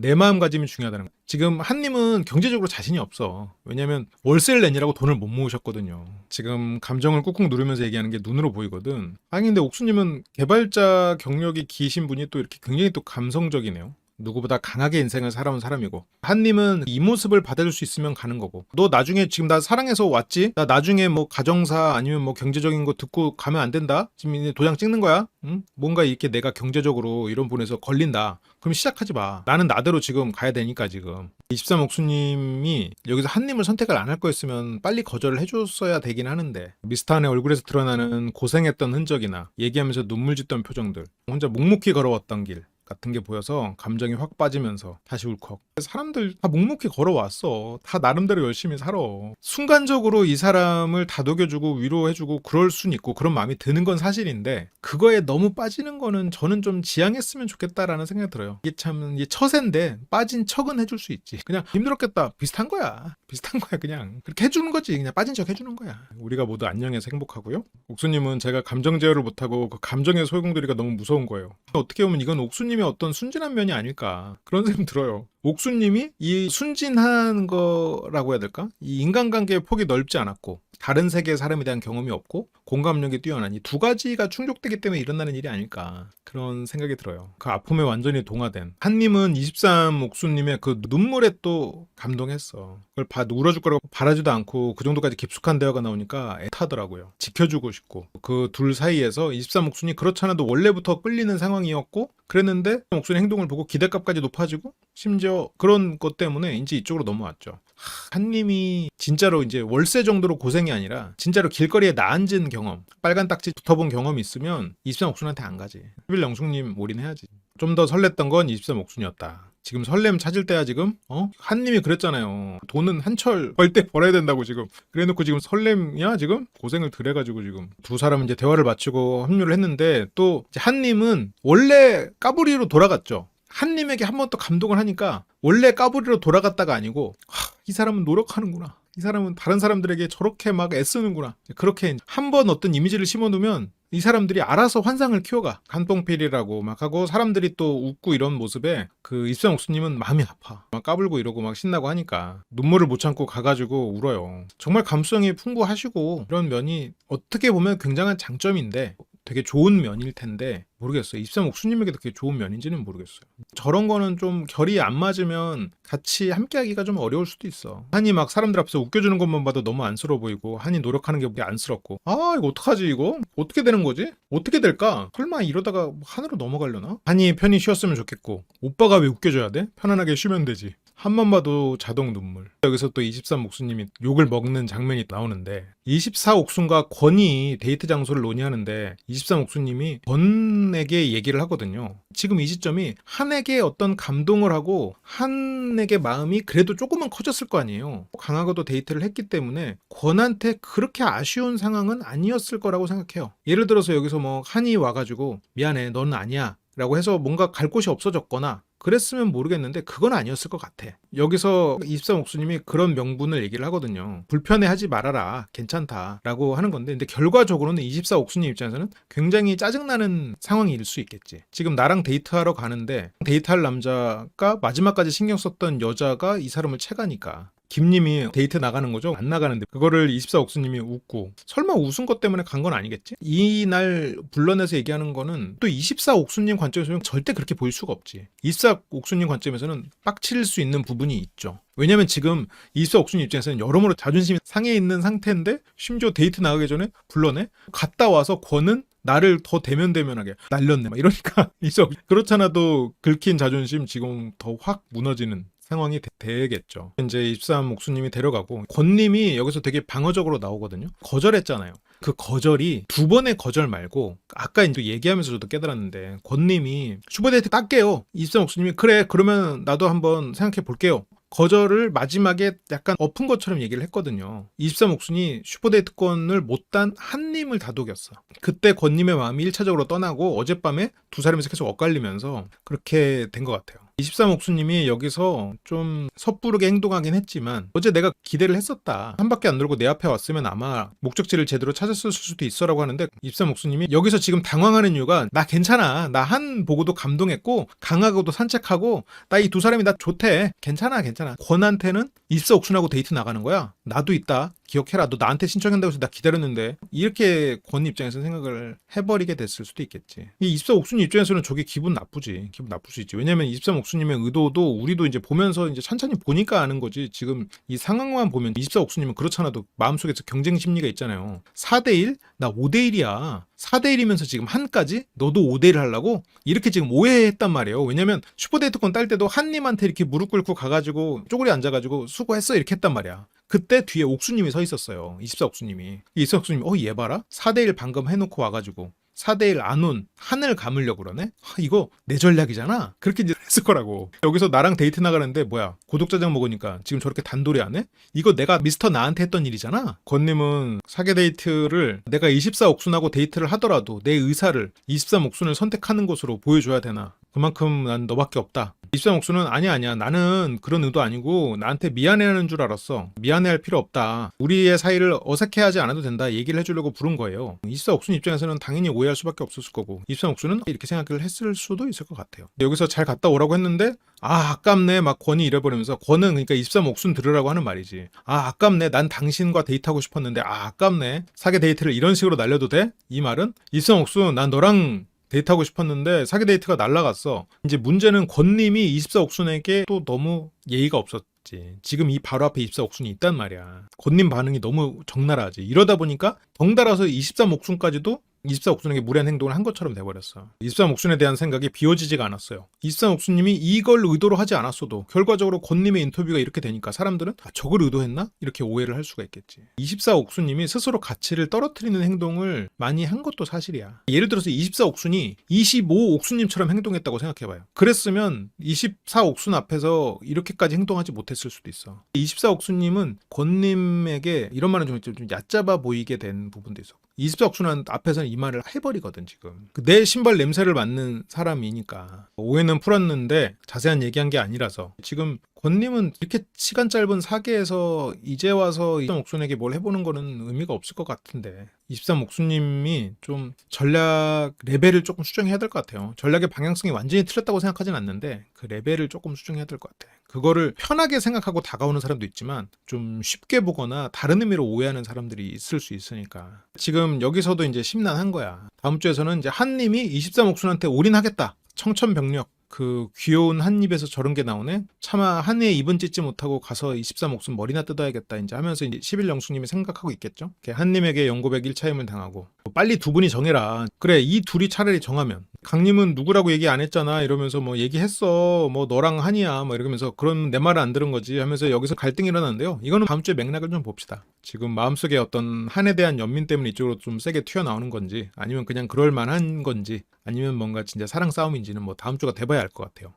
내 마음가짐이 중요하다는 거야. 지금 한님은 경제적으로 자신이 없어. 왜냐면 월세를 내니라고 돈을 못 모으셨거든요. 지금 감정을 꾹꾹 누르면서 얘기하는 게 눈으로 보이거든. 아니 근데 옥수님은 개발자 경력이 기신 분이 또 이렇게 굉장히 또 감성적이네요. 누구보다 강하게 인생을 살아온 사람이고 한님은 이 모습을 받아줄 수 있으면 가는 거고 너 나중에 지금 나 사랑해서 왔지? 나 나중에 뭐 가정사 아니면 뭐 경제적인 거 듣고 가면 안 된다? 지금 이제 도장 찍는 거야? 응? 뭔가 이렇게 내가 경제적으로 이런 분에서 걸린다. 그럼 시작하지 마. 나는 나대로 지금 가야 되니까 지금. 23옥수님이 여기서 한님을 선택을 안 할 거였으면 빨리 거절을 해줬어야 되긴 하는데 미스터한의 얼굴에서 드러나는 고생했던 흔적이나 얘기하면서 눈물 짓던 표정들 혼자 묵묵히 걸어왔던 길 같은 게 보여서 감정이 확 빠지면서 다시 울컥. 사람들 다 묵묵히 걸어왔어. 다 나름대로 열심히 살아. 순간적으로 이 사람을 다독여주고 위로해주고 그럴 순 있고 그런 마음이 드는 건 사실인데 그거에 너무 빠지는 거는 저는 좀 지양했으면 좋겠다라는 생각이 들어요. 이게 참 처세인데 빠진 척은 해줄 수 있지. 그냥 힘들었겠다. 비슷한 거야. 비슷한 거야 그냥. 그렇게 해주는 거지. 그냥 빠진 척 해주는 거야. 우리가 모두 안녕해서 행복하고요. 옥수님은 제가 감정 제어를 못하고 그 감정의 소용돌이가 너무 무서운 거예요. 어떻게 보면 이건 옥수님의 어떤 순진한 면이 아닐까 그런 생각이 들어요. 옥수님이 이 순진한 거라고 해야 될까? 이 인간관계의 폭이 넓지 않았고 다른 세계의 사람에 대한 경험이 없고 공감력이 뛰어난 이 두 가지가 충족되기 때문에 일어나는 일이 아닐까 그런 생각이 들어요. 그 아픔에 완전히 동화된 한님은 23옥수님의 그 눈물에 또 감동했어. 그걸 울어줄 거라고 바라지도 않고 그 정도까지 깊숙한 대화가 나오니까 애타더라고요. 지켜주고 싶고 그 둘 사이에서 23옥수님 그렇잖아도 원래부터 끌리는 상황이었고 그랬는데 옥수의 행동을 보고 기대값까지 높아지고 심지어 그런 것 때문에 이제 이쪽으로 넘어왔죠. 한님이 진짜로 이제 월세 정도로 고생이 아니라 진짜로 길거리에 나앉은 경험, 빨간 딱지 붙어본 경험이 있으면 23옥순한테 안 가지. 11영숙님 올인해야지. 좀 더 설렜던 건 23옥순이었다. 지금 설렘 찾을 때야 지금? 한님이 그랬잖아요. 돈은 한철 벌 때 벌어야 된다고 지금. 그래놓고 지금 설렘이야 지금? 고생을 덜 해가지고 지금. 두 사람은 이제 대화를 마치고 합류를 했는데 또 이제 한님은 원래 까불이로 돌아갔죠. 한님에게 한 번 또 감동을 하니까 원래 까불이로 돌아갔다가 아니고 이 사람은 노력하는구나. 이 사람은 다른 사람들에게 저렇게 막 애쓰는구나. 그렇게 한 번 어떤 이미지를 심어두면 이 사람들이 알아서 환상을 키워가. 간뽕필이라고 막 하고 사람들이 또 웃고 이런 모습에 그 입산 옥수님은 마음이 아파. 막 까불고 이러고 막 신나고 하니까 눈물을 못 참고 가가지고 울어요. 정말 감수성이 풍부하시고 이런 면이 어떻게 보면 굉장한 장점인데 되게 좋은 면일 텐데 모르겠어요. 입산 옥수님에게도 그게 좋은 면인지는 모르겠어요. 저런 거는 좀 결이 안 맞으면 같이 함께 하기가 좀 어려울 수도 있어. 한이 막 사람들 앞에서 웃겨주는 것만 봐도 너무 안쓰러워 보이고 한이 노력하는 게 안쓰럽고 아 이거 어떡하지 이거? 어떻게 되는 거지? 어떻게 될까? 설마 이러다가 하늘로 넘어가려나? 한이 편히 쉬었으면 좋겠고 오빠가 왜 웃겨줘야 돼? 편안하게 쉬면 되지. 한번 봐도 자동 눈물. 여기서 또 23 옥수님이 욕을 먹는 장면이 나오는데 24 옥순과 권이 데이트 장소를 논의하는데 23 옥수님이 권에게 얘기를 하거든요. 지금 이 시점이 한에게 어떤 감동을 하고 한에게 마음이 그래도 조금은 커졌을 거 아니에요. 강하고도 데이트를 했기 때문에 권한테 그렇게 아쉬운 상황은 아니었을 거라고 생각해요. 예를 들어서 여기서 뭐 한이 와가지고 미안해 넌 아니야 라고 해서 뭔가 갈 곳이 없어졌거나 그랬으면 모르겠는데 그건 아니었을 것 같아. 여기서 23 옥수님이 그런 명분을 얘기를 하거든요. 불편해하지 말아라. 괜찮다. 라고 하는 건데 근데 결과적으로는 24 옥수님 입장에서는 굉장히 짜증나는 상황일 수 있겠지. 지금 나랑 데이트하러 가는데 데이트할 남자가 마지막까지 신경 썼던 여자가 이 사람을 채가니까 김님이 데이트 나가는 거죠. 안 나가는데 그거를 24 옥수님이 웃고 설마 웃은 것 때문에 간 건 아니겠지? 이날 불러내서 얘기하는 거는 또 24 옥수님 관점에서는 절대 그렇게 보일 수가 없지. 24 옥수님 관점에서는 빡칠 수 있는 부분이 있죠. 왜냐면 지금 24 옥수님 입장에서는 여러모로 자존심이 상해 있는 상태인데 심지어 데이트 나가기 전에 불러내? 갔다 와서 권은 나를 더 대면대면하게 날렸네 막 이러니까 그렇잖아도 긁힌 자존심 지금 더 확 무너지는 상황이 되겠죠. 이제 23 옥수님이 데려가고 권님이 여기서 되게 방어적으로 나오거든요. 거절했잖아요. 그 거절이 두 번의 거절 말고 아까 이제 얘기하면서 저도 깨달았는데 권님이 슈퍼데이트 딸게요. 23 옥수님이 그래 그러면 나도 한번 생각해 볼게요. 거절을 마지막에 약간 엎은 것처럼 얘기를 했거든요. 23 옥순이 슈퍼데이트권을 못 딴 한님을 다독였어. 그때 권님의 마음이 1차적으로 떠나고 어젯밤에 두 사람이서 계속 엇갈리면서 그렇게 된 것 같아요. 23 옥수님이 여기서 좀 섣부르게 행동하긴 했지만 어제 내가 기대를 했었다. 한 바퀴 안 돌고 내 앞에 왔으면 아마 목적지를 제대로 찾았을 수도 있어 라고 하는데 23 옥수님이 여기서 지금 당황하는 이유가 나 괜찮아. 나 한 보고도 감동했고 강하고도 산책하고 나 이 두 사람이 나 좋대. 괜찮아. 권한테는 24 옥순하고 데이트 나가는 거야. 나도 있다. 기억해라. 너 나한테 신청한다고 해서 나 기다렸는데 이렇게 권 입장에서 생각을 해버리게 됐을 수도 있겠지. 이 24 옥순 입장에서는 저게 기분 나쁘지. 기분 나쁠 수 있지. 왜냐면 23 옥순님의 의도도 우리도 이제 보면서 이제 천천히 보니까 아는 거지. 지금 이 상황만 보면 24 옥순님은 그렇잖아도 마음속에서 경쟁 심리가 있잖아요. 4대1? 나 5대1이야. 4대1이면서 지금 한까지? 너도 5대1 하려고? 이렇게 지금 오해했단 말이에요. 왜냐면 슈퍼데이트권 딸 때도 한님한테 이렇게 무릎 꿇고 가가지고 쪼그리 앉아가지고 수고했어 이렇게 했단 말이야. 그때 뒤에 옥수님이 서 있었어요. 24 옥수님이. 24 옥수님이 얘 봐라. 4대1 방금 해놓고 와가지고 4대1 안 온 한을 감으려고 그러네? 이거 내 전략이잖아. 그렇게 이제 했을 거라고. 여기서 나랑 데이트 나가는데 뭐야 고독짜장 먹으니까 지금 저렇게 단돌이 안 해? 이거 내가 미스터 나한테 했던 일이잖아. 권님은 사계 데이트를 내가 24 옥순하고 데이트를 하더라도 내 의사를 23 옥순을 선택하는 것으로 보여줘야 되나. 그만큼 난 너밖에 없다. 23 옥수는 아니야 나는 그런 의도 아니고 나한테 미안해하는 줄 알았어. 미안해할 필요 없다. 우리의 사이를 어색해하지 않아도 된다. 얘기를 해주려고 부른 거예요. 24 옥순 입장에서는 당연히 오해할 수밖에 없었을 거고 23 옥수는 이렇게 생각을 했을 수도 있을 것 같아요. 여기서 잘 갔다 오라고 했는데 아깝네 막 권이 이래버리면서 권은 그러니까 23 옥순 들으라고 하는 말이지. 아깝네 난 당신과 데이트하고 싶었는데 아깝네 사계 데이트를 이런 식으로 날려도 돼? 이 말은 23 옥순 난 너랑 데이트하고 싶었는데 사기 데이트가 날라갔어. 이제 문제는 권님이 24 옥순에게 또 너무 예의가 없었지. 지금 이 바로 앞에 24 옥순이 있단 말이야. 권님 반응이 너무 적나라하지. 이러다 보니까 덩달아서 23 옥순까지도 24 옥순에게 무례한 행동을 한 것처럼 돼버렸어. 23 옥순에 대한 생각이 비워지지가 않았어요. 23 옥순님이 이걸 의도로 하지 않았어도 결과적으로 권님의 인터뷰가 이렇게 되니까 사람들은 저걸 의도했나? 이렇게 오해를 할 수가 있겠지. 24 옥순님이 스스로 가치를 떨어뜨리는 행동을 많이 한 것도 사실이야. 예를 들어서 24 옥순이 25 옥순님처럼 행동했다고 생각해봐요. 그랬으면 24 옥순 앞에서 이렇게까지 행동하지 못했을 수도 있어. 24 옥순님은 권님에게 이런 말은 좀 얕잡아 보이게 된 부분도 있어. 24옥순한 앞에서는 이 말을 해버리거든 지금. 내 신발 냄새를 맡는 사람이니까 오해는 풀었는데 자세한 얘기한 게 아니라서. 지금 권님은 이렇게 시간 짧은 사계에서 이제 와서 23옥순에게 뭘 해보는 거는 의미가 없을 것 같은데 23옥순님이 좀 전략 레벨을 조금 수정해야 될 것 같아요. 전략의 방향성이 완전히 틀렸다고 생각하진 않는데 그 레벨을 조금 수정해야 될 것 같아. 그거를 편하게 생각하고 다가오는 사람도 있지만 좀 쉽게 보거나 다른 의미로 오해하는 사람들이 있을 수 있으니까 지금 여기서도 이제 심란한 거야. 다음 주에서는 이제 한님이 23옥순한테 올인하겠다. 청천벽력. 그 귀여운 한 입에서 저런 게 나오네. 차마 한이의 입은 찢지 못하고 가서 23옥순 머리나 뜯어야겠다 이제 하면서 이제 11영숙님이 생각하고 있겠죠. 한님에게 연고백 1차임을 당하고 빨리 두 분이 정해라. 그래 이 둘이 차라리 정하면 강님은 누구라고 얘기 안 했잖아 이러면서 뭐 얘기했어 뭐 너랑 한이야 뭐 이러면서 그럼 내 말을 안 들은 거지 하면서 여기서 갈등이 일어나는데요. 이거는 다음 주에 맥락을 좀 봅시다. 지금 마음속에 어떤 한에 대한 연민 때문에 이쪽으로 좀 세게 튀어나오는 건지 아니면 그냥 그럴 만한 건지 아니면 뭔가 진짜 사랑 싸움인지는 뭐 다음 주가 돼봐야 알 것 같아요.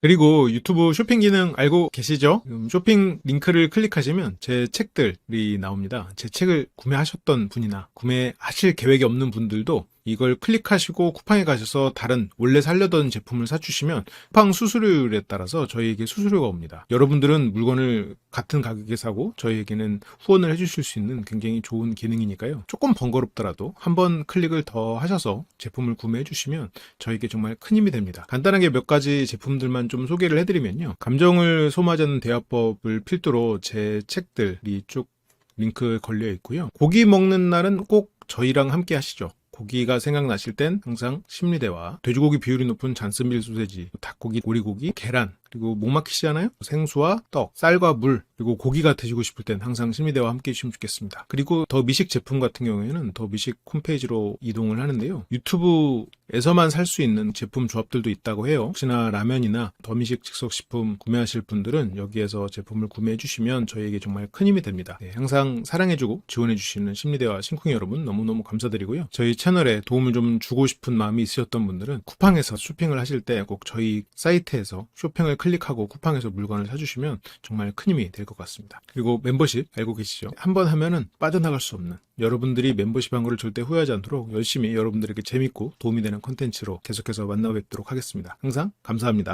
그리고 유튜브 쇼핑 기능 알고 계시죠? 쇼핑 링크를 클릭하시면 제 책들이 나옵니다. 제 책을 구매하셨던 분이나 구매하실 계획이 없는 분들도 이걸 클릭하시고 쿠팡에 가셔서 다른 원래 살려던 제품을 사주시면 쿠팡 수수료율에 따라서 저희에게 수수료가 옵니다. 여러분들은 물건을 같은 가격에 사고 저희에게는 후원을 해주실 수 있는 굉장히 좋은 기능이니까요. 조금 번거롭더라도 한번 클릭을 더 하셔서 제품을 구매해 주시면 저에게 정말 큰 힘이 됩니다. 간단하게 몇 가지 제품들만 좀 소개를 해드리면요. 감정을 소모하지 않는 대화법을 필두로 제 책들이 쭉 링크 걸려 있고요. 고기 먹는 날은 꼭 저희랑 함께 하시죠. 고기가 생각나실 땐 항상 심리대화, 돼지고기 비율이 높은 잔스밀 소세지, 닭고기, 오리고기, 계란, 그리고 목 막히시잖아요? 생수와 떡, 쌀과 물, 그리고 고기가 드시고 싶을 땐 항상 심리대와 함께 해주시면 좋겠습니다. 그리고 더 미식 제품 같은 경우에는 더 미식 홈페이지로 이동을 하는데요. 유튜브에서만 살 수 있는 제품 조합들도 있다고 해요. 혹시나 라면이나 더 미식 즉석식품 구매하실 분들은 여기에서 제품을 구매해 주시면 저희에게 정말 큰 힘이 됩니다. 네, 항상 사랑해주고 지원해 주시는 심리대와 심쿵이 여러분 너무너무 감사드리고요. 저희 채널에 도움을 좀 주고 싶은 마음이 있으셨던 분들은 쿠팡에서 쇼핑을 하실 때 꼭 저희 사이트에서 쇼핑을 클릭하고 쿠팡에서 물건을 사주시면 정말 큰 힘이 될 것 같습니다. 그리고 멤버십 알고 계시죠? 한번 하면은 빠져나갈 수 없는 여러분들이 멤버십 한 거를 절대 후회하지 않도록 열심히 여러분들에게 재밌고 도움이 되는 콘텐츠로 계속해서 만나 뵙도록 하겠습니다. 항상 감사합니다.